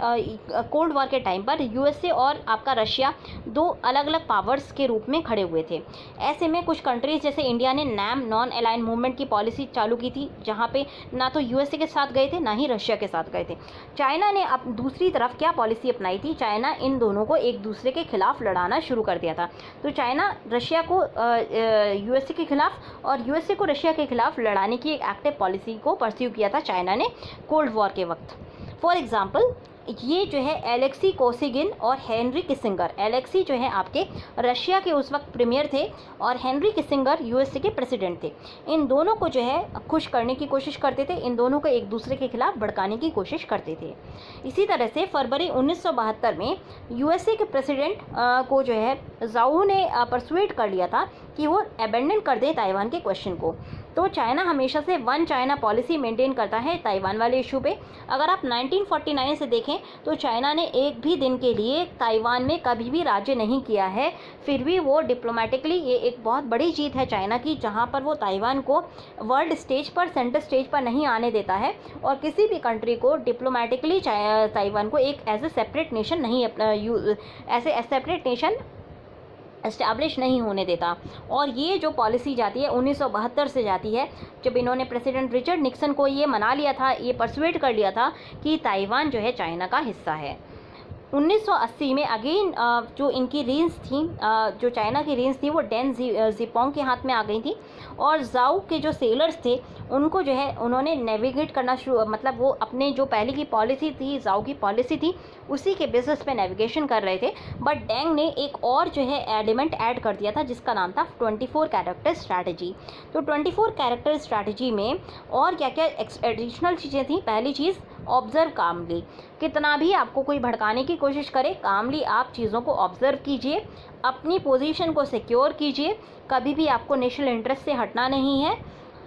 कोल्ड वॉर के टाइम पर यूएसए और आपका रशिया दो अलग अलग पावर्स के रूप में खड़े हुए थे। ऐसे में कुछ कंट्रीज़ जैसे इंडिया ने नैम नॉन अलाइन मूवमेंट की पॉलिसी चालू की थी, जहाँ पे ना तो यूएसए के साथ गए थे ना ही रशिया के साथ गए थे। चाइना ने अब दूसरी तरफ क्या पॉलिसी अपनाई थी, चाइना इन दोनों को एक दूसरे के खिलाफ लड़ाना शुरू कर दिया था। तो चाइना रशिया को यूएसए के खिलाफ और यूएसए को रशिया के खिलाफ लड़ाने की एक एक्टिव पॉलिसी को परस्यू किया था चाइना ने कोल्ड वॉर के वक्त। फॉर एग्जाम्पल ये जो है एलेक्सी कोसिगिन और हेनरी किसिंगर, एलेक्सी जो है आपके रशिया के उस वक्त प्रीमियर थे और हेनरी किसिंगर यूएसए के प्रेसिडेंट थे। इन दोनों को जो है खुश करने की कोशिश करते थे, इन दोनों को एक दूसरे के खिलाफ भड़काने की कोशिश करते थे। इसी तरह से फरवरी 1972 में यूएसए के प्रेसिडेंट को जो है जाओ ने परसुएट कर लिया था कि वो अबेंडन कर दे ताइवान के क्वेश्चन को। तो चाइना हमेशा से वन चाइना पॉलिसी मेंटेन करता है ताइवान वाले इशू पे। अगर आप 1949 से देखें तो चाइना ने एक भी दिन के लिए ताइवान में कभी भी राज्य नहीं किया है, फिर भी वो डिप्लोमेटिकली, ये एक बहुत बड़ी जीत है चाइना की, जहाँ पर वो ताइवान को वर्ल्ड स्टेज पर, सेंटर स्टेज पर नहीं आने देता है और किसी भी कंट्री को डिप्लोमेटिकली ताइवान को एक एज ए सेपरेट नेशन नहीं, ऐसे सेपरेट नेशन एस्टैब्लिश नहीं होने देता। और ये जो पॉलिसी जाती है 1972 से जाती है, जब इन्होंने प्रेसिडेंट रिचर्ड निक्सन को ये मना लिया था, ये परसुएट कर लिया था कि ताइवान जो है चाइना का हिस्सा है। 1980 में अगेन जो इनकी रेंज थी, जो चाइना की रेंज थी, वो डेन जिपोंग के हाथ में आ गई थी और जाओ के जो सेलर्स थे उनको जो है उन्होंने नेविगेट करना शुरू, मतलब वो अपने जो पहले की पॉलिसी थी, जाओ की पॉलिसी थी, उसी के बेसिस पे नेविगेशन कर रहे थे। बट डेंग ने एक और जो है एलिमेंट ऐड कर दिया था जिसका नाम था 24 कैरेक्टर स्ट्रैटेजी। तो 24 कैरेक्टर स्ट्रैटेजी में और क्या क्या एडिशनल चीज़ें थी। पहली चीज़, ऑब्जर्व कामली। कितना भी आपको कोई भड़काने की कोशिश करे, कामली आप चीज़ों को ऑब्जर्व कीजिए, अपनी पोजीशन को सिक्योर कीजिए, कभी भी आपको नेशनल इंटरेस्ट से हटना नहीं है।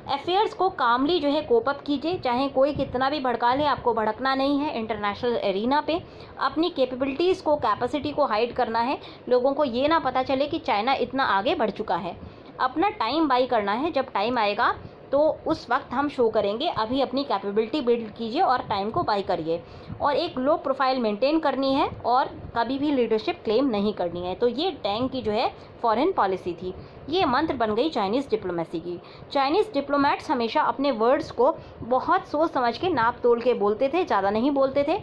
अफेयर्स को कामली जो है कोप अप कीजिए, चाहे कोई कितना भी भड़का ले, आपको भड़कना नहीं है। इंटरनेशनल एरिना पे अपनी कैपेबिलिटीज़ को, कैपेसिटी को हाइड करना है, लोगों को ये ना पता चले कि चाइना इतना आगे बढ़ चुका है। अपना टाइम बाई करना है, जब टाइम आएगा तो उस वक्त हम शो करेंगे, अभी अपनी कैपेबिलिटी बिल्ड कीजिए और टाइम को बाई करिए। और एक लो प्रोफाइल मेंटेन करनी है और कभी भी लीडरशिप क्लेम नहीं करनी है। तो ये डेंग की जो है फॉरेन पॉलिसी थी, ये मंत्र बन गई चाइनीज़ डिप्लोमेसी की। चाइनीज़ डिप्लोमेट्स हमेशा अपने वर्ड्स को बहुत सोच समझ के, नाप तोल के बोलते थे, ज़्यादा नहीं बोलते थे।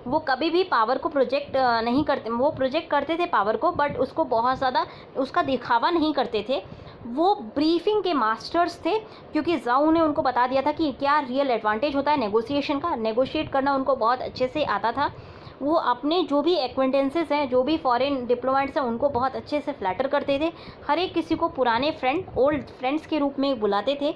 वो कभी भी पावर को प्रोजेक्ट नहीं करते, वो प्रोजेक्ट करते थे पावर को, बट उसको बहुत ज़्यादा उसका दिखावा नहीं करते थे। वो ब्रीफिंग के मास्टर्स थे, क्योंकि जाओ ने उनको बता दिया था कि क्या रियल एडवांटेज होता है नेगोशिएशन का। नेगोशिएट करना उनको बहुत अच्छे से आता था। वो अपने जो भी एक्वेंटेंसेस हैं, जो भी फॉरेन डिप्लोमेट्स हैं, उनको बहुत अच्छे से फ्लैटर करते थे। हर एक किसी को पुराने फ्रेंड, ओल्ड फ्रेंड्स के रूप में बुलाते थे।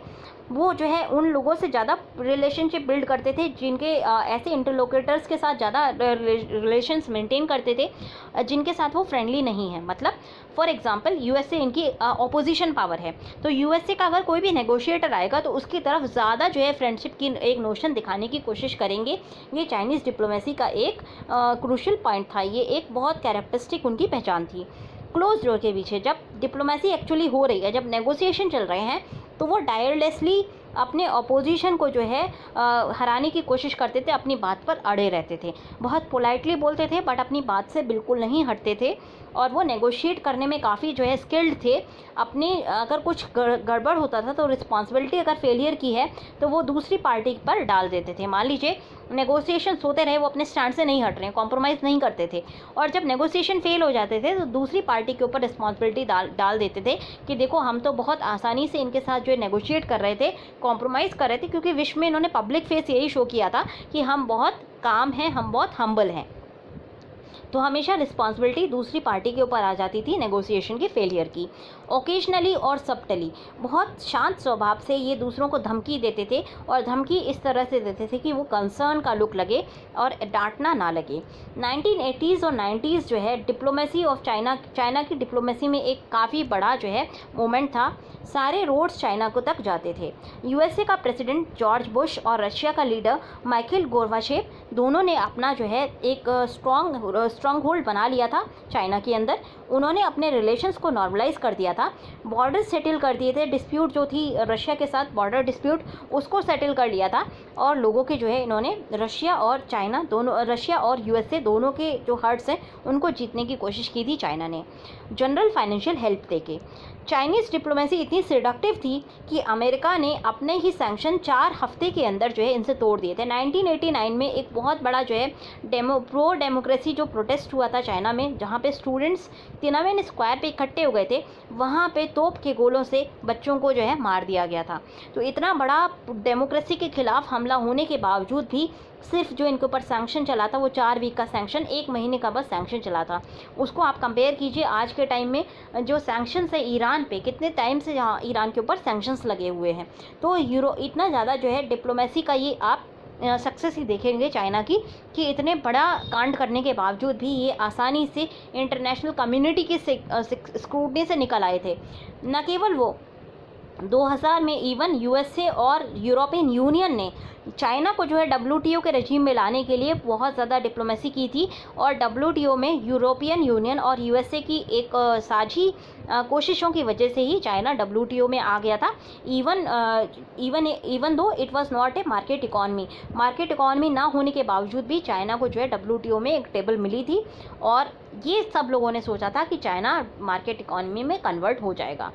वो जो है उन लोगों से ज़्यादा रिलेशनशिप बिल्ड करते थे जिनके ऐसे इंटरलोकेटर्स के साथ ज़्यादा रिलेशंस मेंटेन करते थे जिनके साथ वो फ्रेंडली नहीं है। मतलब फॉर एग्जांपल यूएसए इनकी ऑपोजिशन पावर है, तो यूएसए का अगर कोई भी नेगोशिएटर आएगा तो उसकी तरफ ज़्यादा जो है फ्रेंडशिप की एक नोशन दिखाने की कोशिश करेंगे। ये चाइनीज़ डिप्लोमेसी का एक क्रूशियल पॉइंट था, ये एक बहुत कैरेक्टरिस्टिक उनकी पहचान थी। क्लोज डोर के पीछे जब डिप्लोमेसी एक्चुअली हो रही है, जब नेगोशिएशन चल रहे हैं, तो वो टायरलेसली अपने अपोजिशन को जो है हराने की कोशिश करते थे, अपनी बात पर अड़े रहते थे, बहुत पोलाइटली बोलते थे बट अपनी बात से बिल्कुल नहीं हटते थे। और वो नेगोशिएट करने में काफ़ी जो है स्किल्ड थे। अपने अगर कुछ गड़बड़ होता था तो रिस्पॉन्सिबिलिटी अगर फेलियर की है तो वो दूसरी पार्टी पर डाल देते थे। मान लीजिए नेगोशिएशन होते रहे, वो अपने स्टैंड से नहीं हट रहे हैं, कॉम्प्रोमाइज़ नहीं करते थे, और जब नेगोशिएशन फेल हो जाते थे तो दूसरी पार्टी के ऊपर रिस्पॉन्सिबिलिटी डाल देते थे कि देखो हम तो बहुत आसानी से इनके साथ जो है नेगोशिएट कर रहे थे, कॉम्प्रोमाइज़ कर रहे थे, क्योंकि विश्व में इन्होंने पब्लिक फेस यही शो किया था कि हम बहुत काम हैं, हम बहुत हम्बल हैं। तो हमेशा रिस्पॉन्सिबिलिटी दूसरी पार्टी के ऊपर आ जाती थी नेगोशिएशन के फेलियर की। ओकेजनली और सबटली बहुत शांत स्वभाव से ये दूसरों को धमकी देते थे, और धमकी इस तरह से देते थे कि वो कंसर्न का लुक लगे और डांटना ना लगे। 1980s और 90s जो है डिप्लोमेसी ऑफ चाइना की डिप्लोमेसी में एक काफ़ी बड़ा जो है मोमेंट था। सारे रोड्स चाइना को तक जाते थे। यूएसए का प्रेसिडेंट जॉर्ज बुश और रशिया का लीडर माइकल गोर्बाचेव दोनों ने अपना जो है एक स्ट्रॉन्ग होल्ड बना लिया था चाइना के अंदर। उन्होंने अपने रिलेशंस को नॉर्मलाइज कर दिया था, बॉर्डर सेटल कर दिए थे, डिस्प्यूट जो थी रशिया के साथ बॉर्डर डिस्प्यूट उसको सेटल कर लिया था, और लोगों के जो है इन्होंने रशिया और यूएसए दोनों के जो हार्ट्स हैं उनको जीतने की कोशिश की थी चाइना ने, जनरल फाइनेंशियल हेल्प देके। चाइनीज़ डिप्लोमेसी इतनी सिडक्टिव थी कि अमेरिका ने अपने ही सैंक्शन 4 हफ्ते के अंदर जो है इनसे तोड़ दिए थे। 1989 में एक बहुत बड़ा जो है प्रो डेमोक्रेसी जो प्रोटेस्ट हुआ था चाइना में, जहाँ पे स्टूडेंट्स तिनानमेन स्क्वायर पे इकट्ठे हो गए थे, वहाँ पे तोप के गोलों से बच्चों को जो है मार दिया गया था। तो इतना बड़ा डेमोक्रेसी के खिलाफ हमला होने के बावजूद भी सिर्फ जो इनके ऊपर सैंक्शन चला था वो 4 वीक का सैंक्शन, 1 महीने का बस सैंक्शन चला था। उसको आप कंपेयर कीजिए आज के टाइम में जो सैंक्शंस है ईरान पे, कितने टाइम से यहाँ ईरान के ऊपर सैंक्शंस लगे हुए हैं। तो इतना ज़्यादा जो है डिप्लोमेसी का ये आप सक्सेस ही देखेंगे चाइना की, कि इतने बड़ा कांड करने के बावजूद भी ये आसानी से इंटरनेशनल कम्युनिटी की स्क्रूटनी से निकल आए थे। न केवल वो, 2000 में इवन यूएसए और यूरोपियन यूनियन ने चाइना को जो है WTO के रजीम में लाने के लिए बहुत ज़्यादा डिप्लोमेसी की थी, और WTO में यूरोपियन यूनियन और यूएसए की एक साझी कोशिशों की वजह से ही चाइना WTO में आ गया था। Even though it was not a market economy ना होने के बावजूद भी चाइना को जो है WTO में एक टेबल मिली थी, और ये सब लोगों ने सोचा था कि चाइना मार्केट इकॉनमी में कन्वर्ट हो जाएगा।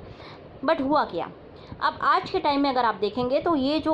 बट हुआ क्या? अब आज के टाइम में अगर आप देखेंगे तो ये जो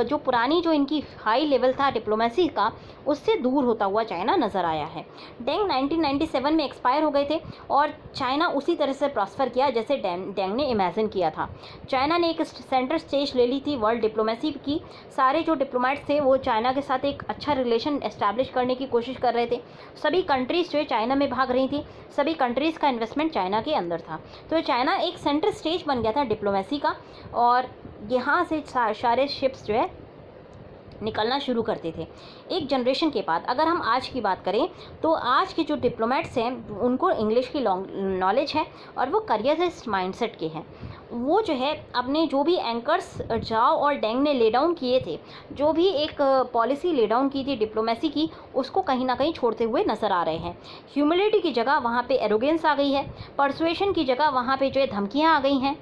जो पुरानी जो इनकी हाई लेवल था डिप्लोमेसी का, उससे दूर होता हुआ चाइना नज़र आया है। डेंग 1997 में एक्सपायर हो गए थे, और चाइना उसी तरह से प्रॉस्पर किया जैसे डेंग ने इमेजिन किया था। चाइना ने एक सेंटर स्टेज ले ली थी वर्ल्ड डिप्लोमेसी की। सारे जो डिप्लोमेट्स थे वो चाइना के साथ एक अच्छा रिलेशन एस्टैब्लिश करने की कोशिश कर रहे थे। सभी कंट्रीज़ जो है चाइना में भाग रही थी, सभी कंट्रीज़ का इन्वेस्टमेंट चाइना के अंदर था। तो चाइना एक सेंटर स्टेज बन गया था डिप्लोमेसी का, और यहाँ से सारे शिप्स जो है निकलना शुरू करते थे। एक जनरेशन के बाद अगर हम आज की बात करें तो आज के जो डिप्लोमेट्स हैं उनको इंग्लिश की नॉलेज है, और वो करियरिस्ट माइंडसेट के हैं। वो जो है अपने जो भी एंकर्स जाओ और डेंग ने ले डाउन किए थे, जो भी एक पॉलिसी ले डाउन की थी डिप्लोमेसी की, उसको कहीं ना कहीं छोड़ते हुए नज़र आ रहे हैं। ह्यूमिलिटी की जगह वहाँ पे एरोगेंस आ गई है, परसुएशन की जगह वहाँ पे जो है धमकियाँ आ गई हैं,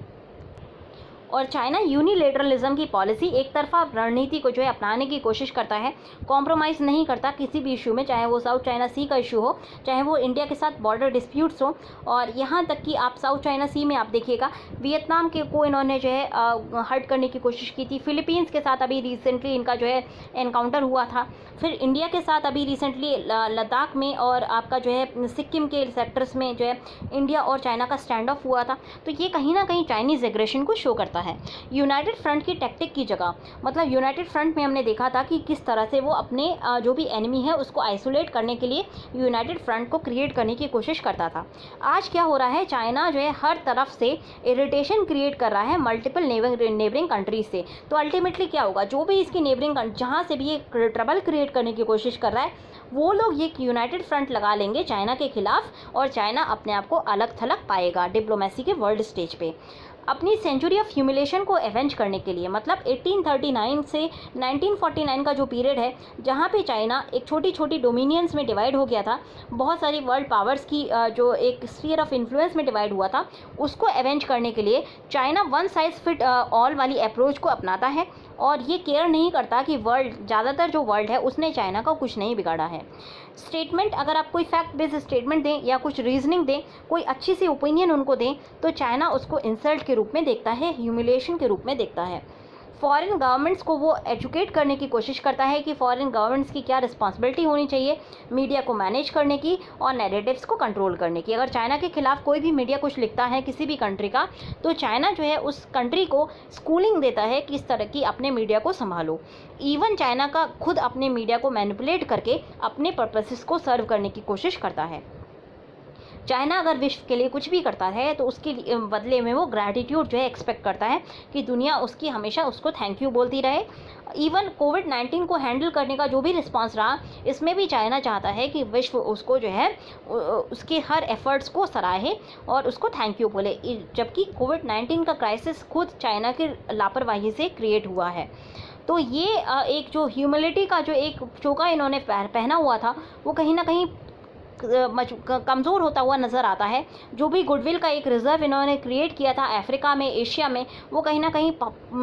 और चाइना यूनिलेटरलिज्म की पॉलिसी, एक तरफा रणनीति को जो है अपनाने की कोशिश करता है, कॉम्प्रोमाइज़ नहीं करता किसी भी इशू में, चाहे वो साउथ चाइना सी का इशू हो, चाहे वो इंडिया के साथ बॉर्डर डिस्प्यूट्स हो, और यहाँ तक कि आप साउथ चाइना सी में आप देखिएगा वियतनाम के को इन्होंने जो है हर्ट करने की कोशिश की थी। फिलीपींस के साथ अभी रिसेंटली इनका जो है एनकाउंटर हुआ था। फिर इंडिया के साथ अभी रिसेंटली लद्दाख में और आपका जो है सिक्किम के सेक्टर्स में जो है इंडिया और चाइना का स्टैंड ऑफ हुआ था। तो ये कहीं ना कहीं चाइनीज़ एग्रेशन को शो करता है। यूनाइटेड फ्रंट की टैक्टिक की जगह, मतलब यूनाइटेड फ्रंट में हमने देखा था कि किस तरह से वो अपने जो भी एनिमी है उसको आइसोलेट करने के लिए यूनाइटेड फ्रंट को क्रिएट करने की कोशिश करता था। आज क्या हो रहा है, चाइना जो है हर तरफ से इरिटेशन क्रिएट कर रहा है मल्टीपल नेबरिंग कंट्रीज से। तो अल्टीमेटली क्या होगा, जो भी इसकी नेबरिंग जहाँ से भी ये ट्रबल क्रिएट करने की कोशिश कर रहा है, वो लोग ये यूनाइटेड फ्रंट लगा लेंगे चाइना के खिलाफ, और चाइना अपने आप को अलग थलग पाएगा डिप्लोमेसी के वर्ल्ड स्टेज पे। अपनी सेंचुरी ऑफ ह्यूमिलेशन को एवेंज करने के लिए, मतलब 1839 से 1949 का जो पीरियड है, जहाँ पे चाइना एक छोटी छोटी डोमिनियंस में डिवाइड हो गया था, बहुत सारी वर्ल्ड पावर्स की जो एक स्फीयर ऑफ इन्फ्लुएंस में डिवाइड हुआ था, उसको एवेंज करने के लिए China one size fit all वाली अप्रोच को अपनाता है, और ये केयर नहीं करता कि ज़्यादातर जो वर्ल्ड है उसने चाइना का कुछ नहीं बिगाड़ा है। स्टेटमेंट, अगर आप कोई फैक्ट बेस्ड स्टेटमेंट दें या कुछ रीजनिंग दें, कोई अच्छी सी ओपिनियन उनको दें, तो चाइना उसको इंसल्ट के रूप में देखता है, ह्यूमिलेशन के रूप में देखता है। फॉरेन गवर्नमेंट्स को वो एजुकेट करने की कोशिश करता है कि फॉरेन गवर्नमेंट्स की क्या रिस्पॉन्सिबिलिटी होनी चाहिए मीडिया को मैनेज करने की और नैरेटिव्स को कंट्रोल करने की। अगर चाइना के खिलाफ कोई भी मीडिया कुछ लिखता है किसी भी कंट्री का, तो चाइना जो है उस कंट्री को स्कूलिंग देता है कि इस तरह की अपने मीडिया को संभालो। इवन चाइना का खुद अपने मीडिया को मैनिपुलेट करके अपने पर्पसेस को सर्व करने की कोशिश करता है। चाइना अगर विश्व के लिए कुछ भी करता है तो उसके बदले में वो ग्रैटिट्यूड जो है एक्सपेक्ट करता है कि दुनिया उसकी हमेशा उसको थैंक यू बोलती रहे। इवन कोविड-19 को हैंडल करने का जो भी रिस्पांस रहा, इसमें भी चाइना चाहता है कि विश्व उसको जो है उसके हर एफर्ट्स को सराहे और उसको थैंक यू बोले, जबकि कोविड-19 का क्राइसिस खुद चाइना की लापरवाही से क्रिएट हुआ है। तो ये एक जो ह्यूमिलिटी का जो एक चोगा इन्होंने पहना हुआ था, वो कहीं ना कहीं कमज़ोर होता हुआ नज़र आता है। जो भी गुडविल का एक रिज़र्व इन्होंने क्रिएट किया था अफ्रीका में, एशिया में, वो कहीं ना कहीं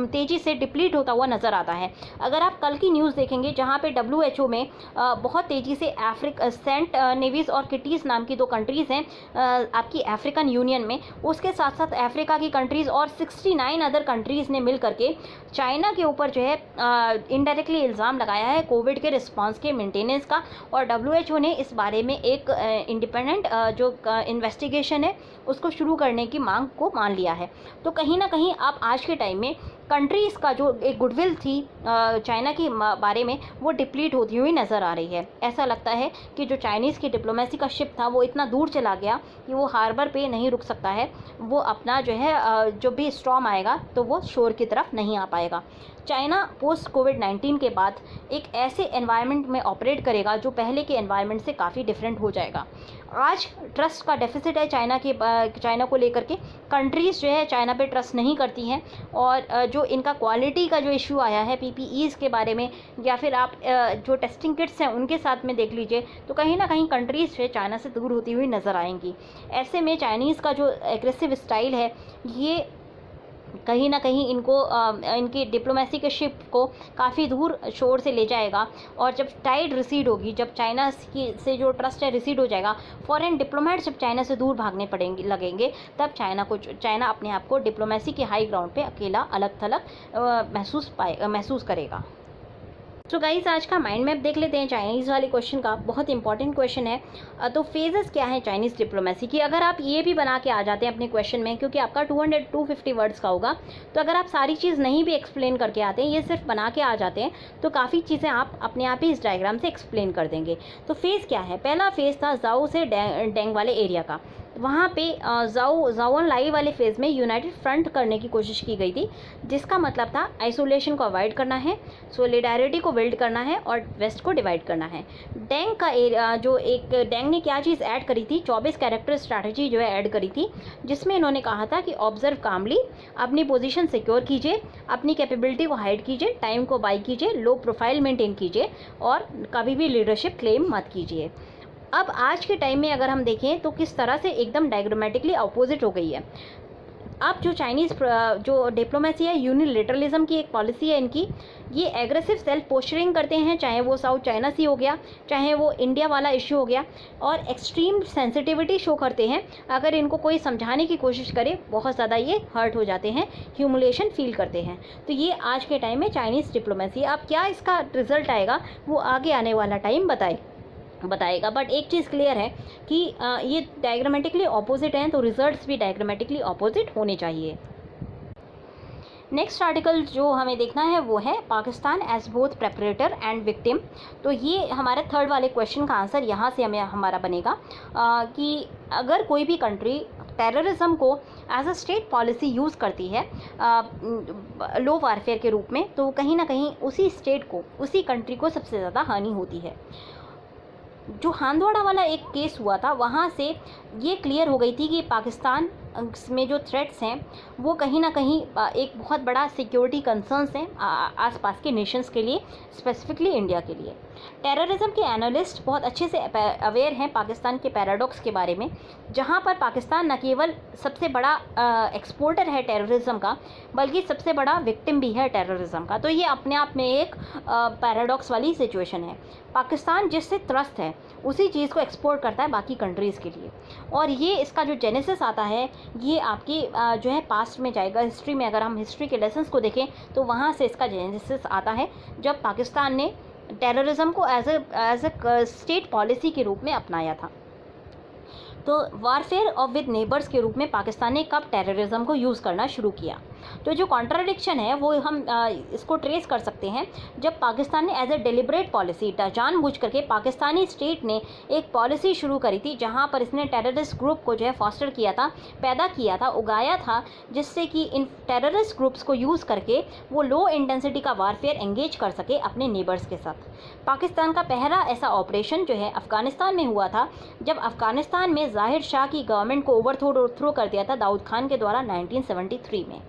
तेज़ी से डिप्लीट होता हुआ नज़र आता है। अगर आप कल की न्यूज़ देखेंगे जहाँ पे WHO में बहुत तेज़ी से सेंट नेविस और किटीज़ नाम की 2 कंट्रीज़ हैं आपकी अफ्रीकन यूनियन में, उसके साथ साथ अफ्रीका की कंट्रीज़ और 69 अदर कंट्रीज़ ने मिल करके चाइना के ऊपर जो है इनडायरेक्टली इल्ज़ाम लगाया है कोविड के रिस्पांस के मेंटेनेंस का। और WHO ने इस बारे में एक इंडिपेंडेंट जो इन्वेस्टिगेशन है उसको शुरू करने की मांग को मान लिया है। तो कहीं ना कहीं आप आज के टाइम में कंट्रीज़ का जो एक गुडविल थी चाइना के बारे में, वो डिप्लीट होती हुई नज़र आ रही है। ऐसा लगता है कि जो चाइनीज़ की डिप्लोमेसी का शिप था वो इतना दूर चला गया कि वो हार्बर पे नहीं रुक सकता है। वो अपना जो है जो भी स्टॉर्म आएगा तो वो शोर की तरफ नहीं आ पाएगा। चाइना पोस्ट कोविड-19 के बाद एक ऐसे एनवायरनमेंट में ऑपरेट करेगा जो पहले के एनवायरनमेंट से काफ़ी डिफरेंट हो जाएगा। आज ट्रस्ट का डेफिसिट है चाइना को लेकर के। कंट्रीज़ जो है चाइना पे ट्रस्ट नहीं करती हैं। और जो इनका क्वालिटी का जो इशू आया है PPEs के बारे में, या फिर आप जो टेस्टिंग किट्स हैं उनके साथ में देख लीजिए, तो कहीं ना कहीं कंट्रीज़ जो है चाइना से दूर होती हुई नज़र आएंगी। ऐसे में चाइनीज़ का जो एग्रेसिव स्टाइल है ये कहीं ना कहीं इनको इनकी डिप्लोमेसी के शिप को काफ़ी दूर शोर से ले जाएगा। और जब टाइड रिसीड होगी, जब चाइना से जो ट्रस्ट है रिसीड हो जाएगा, फॉरेन डिप्लोमेट्स जब चाइना से दूर भागने लगेंगे, तब चाइना अपने आप को डिप्लोमेसी के हाई ग्राउंड पे अकेला अलग थलग महसूस करेगा। तो गाइस आज का माइंड मैप देख लेते हैं चाइनीज़ वाले क्वेश्चन का। बहुत इंपॉर्टेंट क्वेश्चन है। तो फेजेस क्या है चाइनीज़ डिप्लोमेसी की, अगर आप ये भी बना के आ जाते हैं अपने क्वेश्चन में, क्योंकि आपका 250 वर्ड्स का होगा, तो अगर आप सारी चीज़ नहीं भी एक्सप्लेन करके आते हैं, ये सिर्फ बना के आ जाते हैं, तो काफ़ी चीज़ें आप अपने आप ही इस डायग्राम से एक्सप्लेन कर देंगे। तो फेज़ क्या है, पहला फेज़ था जाओ से डेंग वाले एरिया का। वहाँ पे जाओन लाई वाले फेज़ में यूनाइटेड फ्रंट करने की कोशिश की गई थी, जिसका मतलब था आइसोलेशन को अवॉइड करना है, सोलिडारिटी को बिल्ड करना है और वेस्ट को डिवाइड करना है। डेंग का डेंग ने क्या चीज़ ऐड करी थी, 24 कैरेक्टर स्ट्रैटेजी जो है ऐड करी थी, जिसमें इन्होंने कहा था कि ऑब्जर्व कामली, अपनी पोजीशन सिक्योर कीजिए, अपनी कैपेबिलिटी को हाइड कीजिए, टाइम को बाई कीजिए, लो प्रोफाइल मेंटेन कीजिए और कभी भी लीडरशिप क्लेम मत कीजिए। अब आज के टाइम में अगर हम देखें तो किस तरह से एकदम डायग्रामेटिकली अपोजिट हो गई है। अब जो चाइनीज़ जो डिप्लोमेसी है, यूनिलेटरलिज्म की एक पॉलिसी है इनकी। ये एग्रेसिव सेल्फ पोस्चरिंग करते हैं, चाहे वो साउथ चाइना सी हो गया, चाहे वो इंडिया वाला इशू हो गया, और एक्सट्रीम सेंसिटिविटी शो करते हैं। अगर इनको कोई समझाने की कोशिश करे, बहुत ज़्यादा ये हर्ट हो जाते हैं, ह्यूमिलिएशन फील करते हैं। तो ये आज के टाइम में चाइनीज़ डिप्लोमेसी। अब क्या इसका रिजल्ट आएगा वो आगे आने वाला टाइम बताएगा। बट एक चीज़ क्लियर है कि ये डायग्रामेटिकली ऑपोजिट हैं, तो रिजल्ट्स भी डायग्रामेटिकली ऑपोजिट होने चाहिए। नेक्स्ट आर्टिकल जो हमें देखना है वो है Pakistan as both perpetrator and victim. तो ये हमारे थर्ड वाले क्वेश्चन का आंसर यहाँ से हमारा बनेगा कि अगर कोई भी कंट्री टेररिज्म को as a state policy use करती है लो वारफेयर के रूप में, तो कहीं ना कहीं उसी स्टेट को, उसी कंट्री को सबसे ज़्यादा हानि होती है। जो हांदवाड़ा वाला एक केस हुआ था, वहाँ से ये क्लियर हो गई थी कि पाकिस्तान में जो थ्रेट्स हैं वो कहीं ना कहीं एक बहुत बड़ा सिक्योरिटी कंसर्न्स हैं आसपास के नेशंस के लिए, स्पेसिफिकली इंडिया के लिए। टेररिज्म के एनालिस्ट बहुत अच्छे से अवेयर हैं पाकिस्तान के पैराडॉक्स के बारे में, जहाँ पर पाकिस्तान न केवल सबसे बड़ा एक्सपोर्टर है टेररिज्म का, बल्कि सबसे बड़ा विक्टिम भी है टेररिज्म का। तो ये अपने आप में एक पैराडॉक्स वाली सिचुएशन है। पाकिस्तान जिससे त्रस्त है उसी चीज़ को एक्सपोर्ट करता है बाकी कंट्रीज़ के लिए, और ये इसका जो जेनेसिस आता है ये आपकी जो है पास्ट में जाएगा, हिस्ट्री में। अगर हम हिस्ट्री के लेसन्स को देखें तो वहाँ से इसका जेनेसिस आता है, जब पाकिस्तान ने टेररिज्म को एज अ स्टेट पॉलिसी के रूप में अपनाया था। तो वारफेयर ऑफ विद नेबर्स के रूप में पाकिस्तान ने कब टेररिज्म को यूज़ करना शुरू किया। तो जो कॉन्ट्राडिक्शन है वो हम इसको ट्रेस कर सकते हैं, जब पाकिस्तान ने एज ए डेलिब्रेट पॉलिसी, जानबूझ करके पाकिस्तानी स्टेट ने एक पॉलिसी शुरू करी थी, जहां पर इसने टेररिस्ट ग्रुप को जो है फॉस्टर किया था, पैदा किया था, उगाया था, जिससे कि इन टेररिस्ट ग्रुप्स को यूज़ करके वो लो इंटेंसिटी का वारफेयर एंगेज कर सके अपने नेबर्स के साथ। पाकिस्तान का पहला ऐसा ऑपरेशन जो है अफ़गानिस्तान में हुआ था, जब अफ़गानिस्तान में ज़ाहिर शाह की गवर्नमेंट को ओवरथ्रो कर दिया था दाऊद खान के द्वारा 1973 में,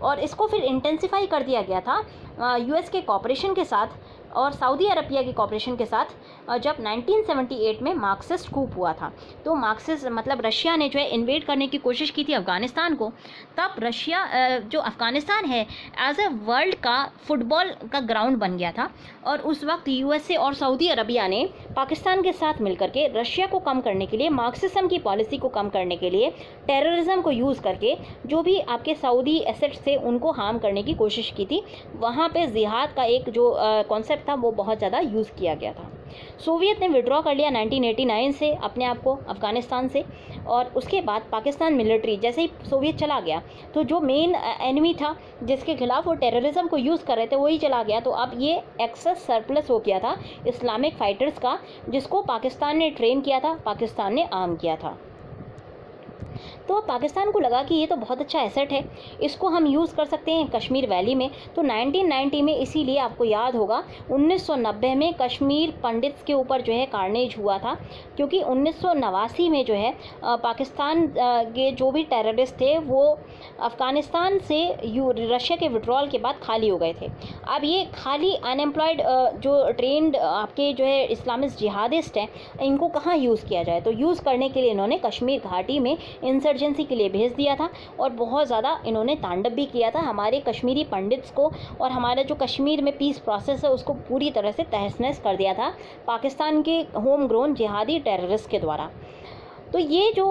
और इसको फिर इंटेंसिफाई कर दिया गया था यूएस के कॉपरेशन के साथ और सऊदी अरबिया की कॉपरेशन के साथ जब 1978 में मार्क्सिस्ट कूप हुआ था, तो मार्क्सिस्ट मतलब रशिया ने जो है इन्वेड करने की कोशिश की थी अफ़गानिस्तान को। तब रशिया जो अफ़गानिस्तान है एज ए वर्ल्ड का फुटबॉल का ग्राउंड बन गया था, और उस वक्त यूएसए और सऊदी अरबिया ने पाकिस्तान के साथ मिलकर के रशिया को कम करने के लिए, मार्क्सिज्म की पॉलिसी को कम करने के लिए, टेररिज्म को यूज़ करके जो भी आपके सऊदी एसेट्स थे उनको हार्म करने की कोशिश की थी। वहाँ पे जिहाद का एक जो कॉन्सेप्ट था वो बहुत ज़्यादा यूज़ किया गया था। सोवियत ने विड्रॉ कर लिया 1989 से अपने आप को अफ़गानिस्तान से, और उसके बाद पाकिस्तान मिलिट्री जैसे ही सोवियत चला गया तो जो मेन एनिमी था जिसके खिलाफ वो टेररिज्म को यूज़ कर रहे थे वही चला गया। तो अब ये एक्सेस सरप्लस हो गया था इस्लामिक फाइटर्स का, जिसको पाकिस्तान ने ट्रेन किया था, पाकिस्तान ने आर्म किया था। तो पाकिस्तान को लगा कि ये तो बहुत अच्छा एसेट है, इसको हम यूज़ कर सकते हैं कश्मीर वैली में। तो 1990 में, इसीलिए आपको याद होगा 1990 में कश्मीर पंडित्स के ऊपर जो है कार्नेज हुआ था, क्योंकि 1989 में जो है पाकिस्तान के जो भी टेररिस्ट थे वो अफ़गानिस्तान से रशिया के विड्रॉल के बाद खाली हो गए थे। अब ये खाली अनएम्प्लॉयड जो ट्रेंड आपके जो है इस्लामिस्ट जिहादिस्ट हैं, इनको कहाँ यूज़ किया जाए, तो यूज़ करने के लिए इन्होंने कश्मीर घाटी में इंसर्जेंसी के लिए भेज दिया था, और बहुत ज़्यादा इन्होंने तांडव भी किया था हमारे कश्मीरी पंडित्स को, और हमारा जो कश्मीर में पीस प्रोसेस है उसको पूरी तरह से तहस नहस कर दिया था पाकिस्तान के होम ग्रोन जिहादी टेररिस्ट के द्वारा। तो ये जो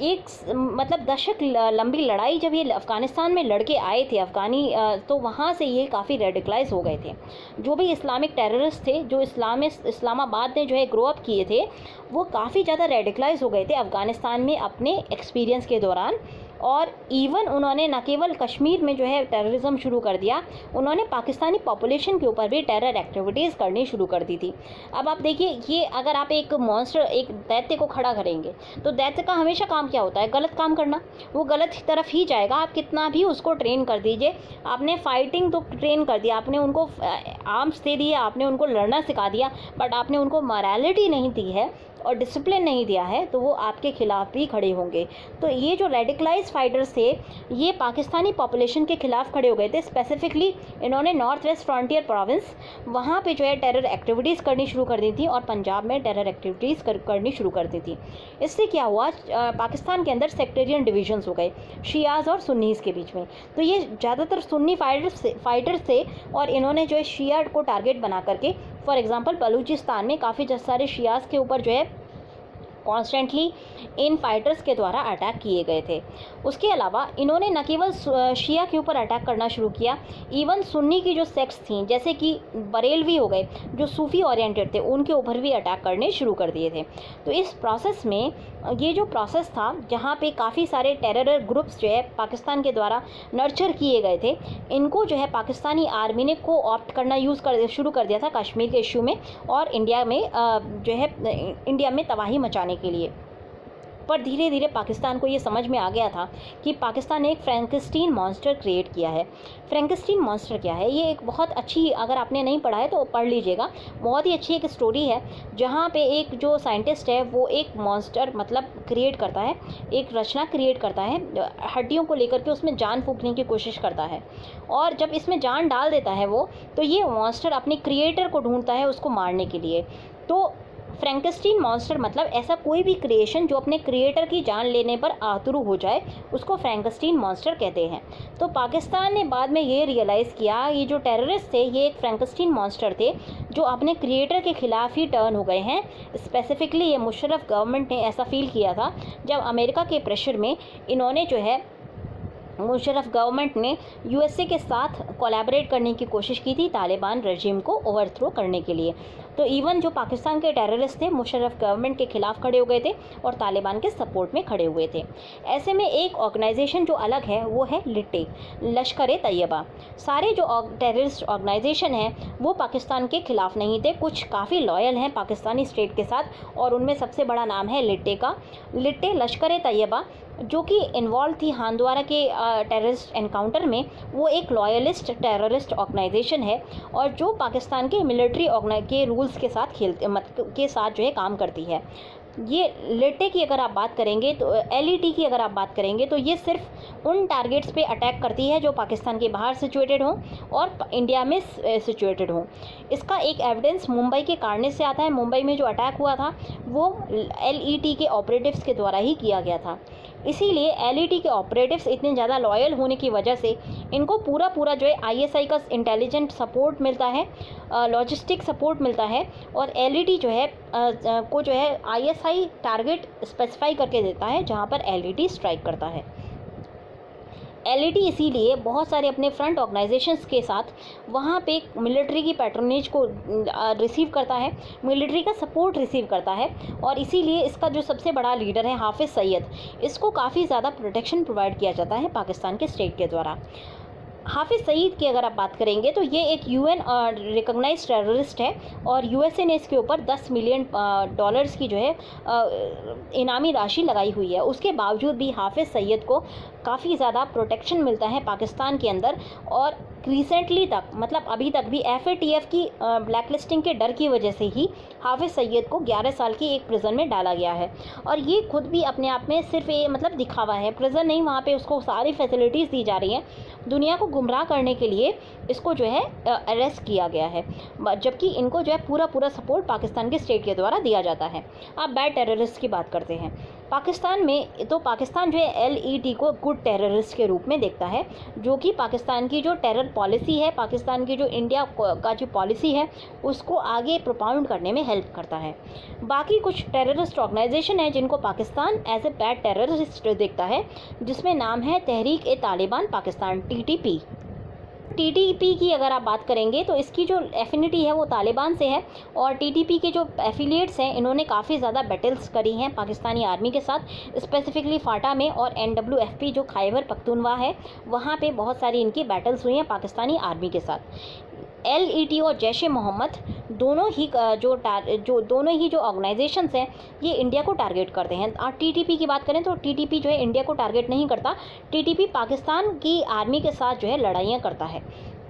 एक मतलब दशक लंबी लड़ाई जब ये अफ़गानिस्तान में लड़के आए थे अफ़गानी, तो वहाँ से ये काफ़ी रेडिकलाइज हो गए थे। जो भी इस्लामिक टेररिस्ट थे, जो इस्लामाबाद ने जो है ग्रो अप किए थे, वो काफ़ी ज़्यादा रेडिकलाइज हो गए थे अफ़गानिस्तान में अपने एक्सपीरियंस के दौरान। और इवन उन्होंने न केवल कश्मीर में जो है टेररिज्म शुरू कर दिया, उन्होंने पाकिस्तानी पॉपुलेशन के ऊपर भी टेरर एक्टिविटीज़ करनी शुरू कर दी थी। अब आप देखिए, ये अगर आप एक मॉन्स्टर, एक दैत्य को खड़ा करेंगे, तो दैत्य का हमेशा काम क्या होता है? गलत काम करना। वो गलत तरफ ही जाएगा, आप कितना भी उसको ट्रेन कर दीजिए। आपने फाइटिंग तो ट्रेन कर दिया, आपने उनको आर्म्स दे दिए, आपने उनको लड़ना सिखा दिया, बट आपने उनको मॉरलिटी नहीं दी है और डिसिप्लिन नहीं दिया है, तो वो आपके खिलाफ भी खड़े होंगे। तो ये जो रेडिकलाइज फाइटर्स थे, ये पाकिस्तानी पॉपुलेशन के खिलाफ खड़े हो गए थे। स्पेसिफिकली इन्होंने नॉर्थ वेस्ट फ्रंटियर प्रोविंस, वहाँ पे जो है टेरर एक्टिविटीज़ करनी शुरू कर दी थी, और पंजाब में टेरर एक्टिविटीज़ करनी शुरू कर दी थी। इससे क्या हुआ, पाकिस्तान के अंदर सेक्टेरियन डिविजन्स हो गए शियाज़ और सुन्नीज़ के बीच में। तो ये ज़्यादातर सुन्नी फाइटर्स थे, और इन्होंने जो है शिया को टारगेट बना करके, फॉर एग्जांपल बलूचिस्तान में काफ़ी सारे शियाज़ के ऊपर जो है कॉन्स्टेंटली इन फाइटर्स के द्वारा अटैक किए गए थे। उसके अलावा इन्होंने न केवल शिया के ऊपर अटैक करना शुरू किया, इवन सुन्नी की जो सेक्ट्स थी, जैसे कि बरेलवी हो गए जो सूफ़ी ओरिएंटेड थे, उनके ऊपर भी अटैक करने शुरू कर दिए थे। तो इस प्रोसेस में, ये जो प्रोसेस था जहाँ पे काफ़ी सारे टेरर ग्रुप्स जो है पाकिस्तान के द्वारा नर्चर किए गए थे, इनको जो है पाकिस्तानी आर्मी ने को ऑप्ट करना शुरू कर दिया था कश्मीर के इशू में, और इंडिया में जो है इंडिया में तबाही मचाने के लिए। पर धीरे धीरे पाकिस्तान को ये समझ में आ गया था कि पाकिस्तान ने एक फ्रैंकेस्टीन मॉन्स्टर क्रिएट किया है। फ्रैंकेस्टीन मॉन्स्टर क्या है? ये एक बहुत अच्छी, अगर आपने नहीं पढ़ा है तो पढ़ लीजिएगा, बहुत ही अच्छी एक स्टोरी है, जहाँ पे एक जो साइंटिस्ट है वो एक मॉन्स्टर मतलब क्रिएट करता है, एक रचना क्रिएट करता है, हड्डियों को लेकर के उसमें जान फूंकने की कोशिश करता है, और जब इसमें जान डाल देता है वो, तो ये मॉन्स्टर अपने क्रिएटर को ढूंढता है उसको मारने के लिए। तो फ्रैंकेस्टीन मॉन्स्टर मतलब ऐसा कोई भी क्रिएशन जो अपने क्रिएटर की जान लेने पर आतुर हो जाए, उसको फ्रैंकेस्टीन मॉन्स्टर कहते हैं। तो पाकिस्तान ने बाद में ये रियलाइज़ किया, ये जो टेररिस्ट थे ये एक फ्रैंकेस्टीन मॉन्स्टर थे जो अपने क्रिएटर के खिलाफ ही टर्न हो गए हैं। स्पेसिफिकली ये मुशर्रफ गवर्नमेंट ने ऐसा फील किया था जब अमेरिका के प्रेशर में इन्होंने जो है, मुशर्रफ गवर्नमेंट ने यूएसए के साथ कोलैबोरेट करने की कोशिश की थी तालिबान रजीम को ओवरथ्रो करने के लिए। तो इवन जो पाकिस्तान के टेररिस्ट थे मुशर्रफ गवर्नमेंट के खिलाफ खड़े हो गए थे और तालिबान के सपोर्ट में खड़े हुए थे। ऐसे में एक ऑर्गेनाइजेशन जो अलग है वो है लिट्टे, लश्कर-ए-तैयबा। सारे जो टेररिस्ट ऑर्गेनाइजेशन हैं वो पाकिस्तान के खिलाफ नहीं थे, कुछ काफ़ी लॉयल हैं पाकिस्तानी स्टेट के साथ, और उनमें सबसे बड़ा नाम है लिट्टे का। लिट्टे, लश्कर-ए-तैयबा, जो कि इन्वॉल्व थी हांदवारा के टेररिस्ट एनकाउंटर में, वो एक लॉयलिस्ट टेररिस्ट ऑर्गेनाइजेशन है, और जो पाकिस्तान के मिलिट्री के रूल्स के साथ जो है काम करती है। ये लेटे की अगर आप बात करेंगे तो LET की अगर आप बात करेंगे तो ये सिर्फ उन टारगेट्स पे अटैक करती है जो पाकिस्तान के बाहर सिचुएटेड हों और इंडिया में सिचुएटेड हों। इसका एक एविडेंस मुंबई के कारने से आता है। मुंबई में जो अटैक हुआ था वो LET के ऑपरेटिव्स के द्वारा ही किया गया था। इसीलिए LET के ऑपरेटिव्स इतने ज़्यादा लॉयल होने की वजह से इनको पूरा जो है ISI का इंटेलिजेंट सपोर्ट मिलता है, लॉजिस्टिक सपोर्ट मिलता है और LET जो है को जो है ISI टारगेट स्पेसिफाई करके देता है जहां पर LET स्ट्राइक करता है। LET इसीलिए बहुत सारे अपने फ्रंट ऑर्गेनाइजेशंस के साथ वहाँ पे मिलिट्री की पैट्रोनेज को रिसीव करता है, मिलिट्री का सपोर्ट रिसीव करता है और इसीलिए इसका जो सबसे बड़ा लीडर है हाफिज़ सईद, इसको काफ़ी ज़्यादा प्रोटेक्शन प्रोवाइड किया जाता है पाकिस्तान के स्टेट के द्वारा। हाफिज़ सईद की अगर आप बात करेंगे तो ये एक UN रिकॉग्नाइज्ड टेररिस्ट है और USA ने इसके ऊपर $10 मिलियन की जो है इनामी राशि लगाई हुई है। उसके बावजूद भी हाफिज़ सईद को काफ़ी ज़्यादा प्रोटेक्शन मिलता है पाकिस्तान के अंदर और रिसेंटली तक मतलब अभी तक भी FATF की ब्लैकलिस्टिंग के डर की वजह से ही हाफिज़ सईद को 11 साल की एक प्रिजन में डाला गया है। और ये खुद भी अपने आप में सिर्फ ये मतलब दिखावा है, प्रिजन नहीं, वहाँ पे उसको सारी फैसिलिटीज़ दी जा रही हैं। दुनिया को गुमराह करने के लिए इसको जो है अरेस्ट किया गया है, जबकि इनको जो है पूरा सपोर्ट पाकिस्तान के स्टेट के द्वारा दिया जाता है। आप बैड टेररिस्ट की बात करते हैं पाकिस्तान में, तो पाकिस्तान जो है LET को गुड टेररिस्ट के रूप में देखता है, जो कि पाकिस्तान की जो टेरर पॉलिसी है, पाकिस्तान की जो इंडिया का जो पॉलिसी है उसको आगे प्रोपाउंड करने में हेल्प करता है। बाकी कुछ टेररिस्ट ऑर्गेनाइजेशन है जिनको Pakistan as a bad terrorist देखता है, जिसमें नाम है तहरीक-ए-तालिबान पाकिस्तान TTP। TTP की अगर आप बात करेंगे तो इसकी जो एफिनिटी है वो तालिबान से है और TTP के जो एफिलिएट्स हैं इन्होंने काफ़ी ज़्यादा बैटल्स करी हैं पाकिस्तानी आर्मी के साथ, स्पेसिफिकली फाटा में और NWFP जो खैबर पख्तूनवा है वहाँ पे बहुत सारी इनकी बैटल्स हुई हैं पाकिस्तानी आर्मी के साथ। LET और जैश-ए-मोहम्मद दोनों ही जो ऑर्गेनाइजेशंस हैं ये इंडिया को टारगेट करते हैं। और TTP की बात करें तो TTP जो है इंडिया को टारगेट नहीं करता, TTP पाकिस्तान की आर्मी के साथ जो है लड़ाइयाँ करता है।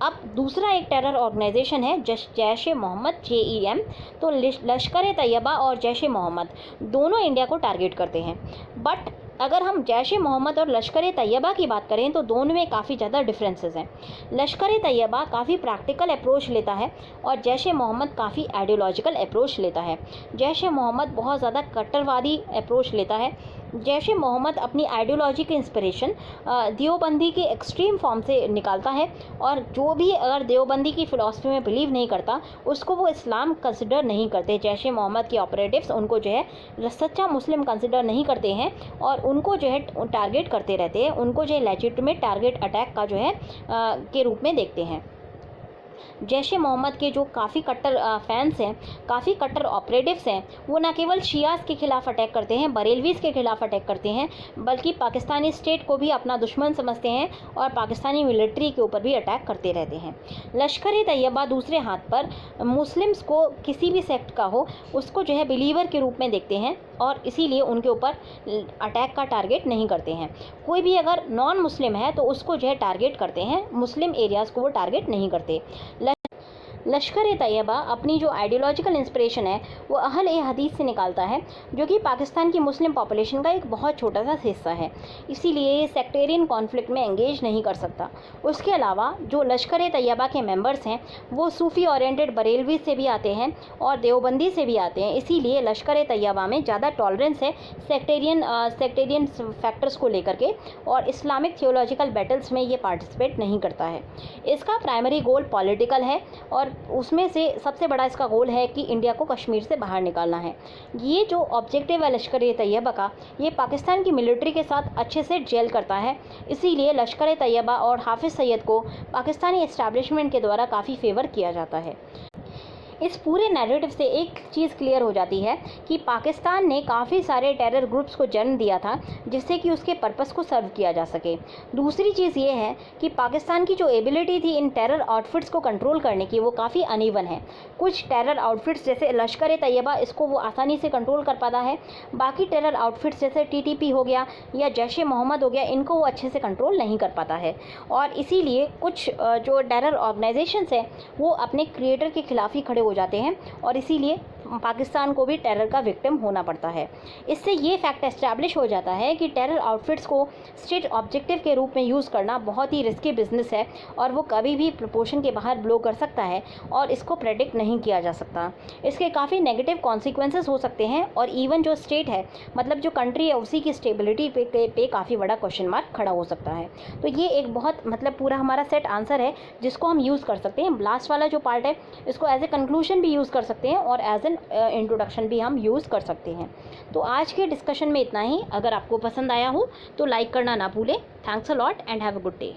अब दूसरा एक टेरर ऑर्गेनाइजेशन है जैश-ए-मोहम्मद JEM। तो लश्कर-ए-तैयबा और जैश-ए-मोहम्मद दोनों इंडिया को टारगेट करते हैं, बट अगर हम जैश-ए-मोहम्मद और लश्कर-ए-तैयबा की बात करें तो दोनों में काफ़ी ज़्यादा डिफरेंसेस हैं। लश्कर-ए-तैयबा काफ़ी प्रैक्टिकल अप्रोच लेता है और जैश-ए-मोहम्मद काफ़ी आइडियोलॉजिकल अप्रोच लेता है। जैश-ए-मोहम्मद बहुत ज़्यादा कट्टरवादी अप्रोच लेता है। जैश-ए-मोहम्मद अपनी आइडियोलॉजी के इंस्पिरेशन देवबंदी के एक्सट्रीम फॉर्म से निकालता है और जो भी अगर देवबंदी की फ़िलॉसफी में बिलीव नहीं करता उसको वो इस्लाम कंसिडर नहीं करते। जैश-ए-मोहम्मद के ऑपरेटिव्स उनको जो है सच्चा मुस्लिम कंसिडर नहीं करते हैं और उनको जो है टारगेट करते रहते हैं, उनको जो है लेजिटिमेट टारगेट अटैक का जो है के रूप में देखते हैं। जैश-ए-मोहम्मद के जो काफ़ी कट्टर फैंस हैं, काफ़ी कट्टर ऑपरेटिव्स हैं, वो न केवल शियाज़ के ख़िलाफ़ अटैक करते हैं, बरेलवीज़ के ख़िलाफ़ अटैक करते हैं, बल्कि पाकिस्तानी स्टेट को भी अपना दुश्मन समझते हैं और पाकिस्तानी मिलिट्री के ऊपर भी अटैक करते रहते हैं। लश्कर-ए-तैयबा दूसरे हाथ पर मुस्लिम्स को किसी भी सेक्ट का हो उसको जो है बिलीवर के रूप में देखते हैं और इसीलिए उनके ऊपर अटैक का टारगेट नहीं करते हैं। कोई भी अगर नॉन मुस्लिम है तो उसको जो है टारगेट करते हैं, मुस्लिम एरियाज़ को वो टारगेट नहीं करते। लश्कर-ए-तैयबा अपनी जो आइडियोलॉजिकल इंस्पिरेशन है वो अहल-ए-हदीस से निकालता है, जो कि पाकिस्तान की मुस्लिम पॉपुलेशन का एक बहुत छोटा सा हिस्सा है, इसीलिए ये सेक्टेरियन कॉन्फ्लिक्ट में एंगेज नहीं कर सकता। उसके अलावा जो लश्कर-ए-तैयबा के मेंबर्स हैं वो सूफ़ी ओरिएंटेड बरेलवी से भी आते हैं और देवबंदी से भी आते हैं, इसीलिए लश्कर-ए-तैयबा में ज़्यादा टॉलरेंस है सेक्टेरियन फैक्टर्स को लेकर के और इस्लामिक थियोलॉजिकल बैटल्स में ये पार्टिसिपेट नहीं करता है। इसका प्राइमरी गोल पॉलिटिकल है और उसमें से सबसे बड़ा इसका गोल है कि इंडिया को कश्मीर से बाहर निकालना है। ये जो ऑब्जेक्टिव है लश्कर-ए-तैयबा का, ये पाकिस्तान की मिलिट्री के साथ अच्छे से जेल करता है, इसीलिए लश्कर-ए-तैयबा और हाफिज़ सईद को पाकिस्तानी एस्टैब्लिशमेंट के द्वारा काफ़ी फेवर किया जाता है। इस पूरे नैरेटिव से एक चीज़ क्लियर हो जाती है कि पाकिस्तान ने काफ़ी सारे टेरर ग्रुप्स को जन्म दिया था जिससे कि उसके पर्पस को सर्व किया जा सके। दूसरी चीज़ ये है कि पाकिस्तान की जो एबिलिटी थी इन टेरर आउटफिट्स को कंट्रोल करने की वो काफ़ी अनइवन है। कुछ टेरर आउटफिट्स जैसे लश्कर-ए-तैयबा इसको वो आसानी से कंट्रोल कर पाता है, बाकी टेरर आउटफिट्स जैसे TTP हो गया या जैश-ए-मोहम्मद हो गया, इनको वो अच्छे से कंट्रोल नहीं कर पाता है और इसीलिए कुछ जो टेरर ऑर्गेनाइजेशंस हैं वो अपने क्रिएटर के खिलाफ ही खड़े हो जाते हैं और इसीलिए पाकिस्तान को भी टेरर का विक्टिम होना पड़ता है। इससे ये फैक्ट एस्टैब्लिश हो जाता है कि टेरर आउटफिट्स को स्टेट ऑब्जेक्टिव के रूप में यूज़ करना बहुत ही रिस्की बिजनेस है और वो कभी भी प्रोपोर्शन के बाहर ब्लो कर सकता है और इसको प्रेडिक्ट नहीं किया जा सकता। इसके काफ़ी नेगेटिव कॉन्सिक्वेंसेस हो सकते हैं और इवन जो स्टेट है, मतलब जो कंट्री है, उसी की स्टेबिलिटी पे काफ़ी बड़ा क्वेश्चन मार्क खड़ा हो सकता है। तो ये एक बहुत पूरा हमारा सेट आंसर है जिसको हम यूज़ कर सकते हैं। लास्ट वाला जो पार्ट है इसको एज ए कंक्लूजन भी यूज़ कर सकते हैं और एज एन इंट्रोडक्शन भी हम यूज़ कर सकते हैं। तो आज के डिस्कशन में इतना ही। अगर आपको पसंद आया हो तो लाइक करना ना भूलें। Thanks a lot and have a good day.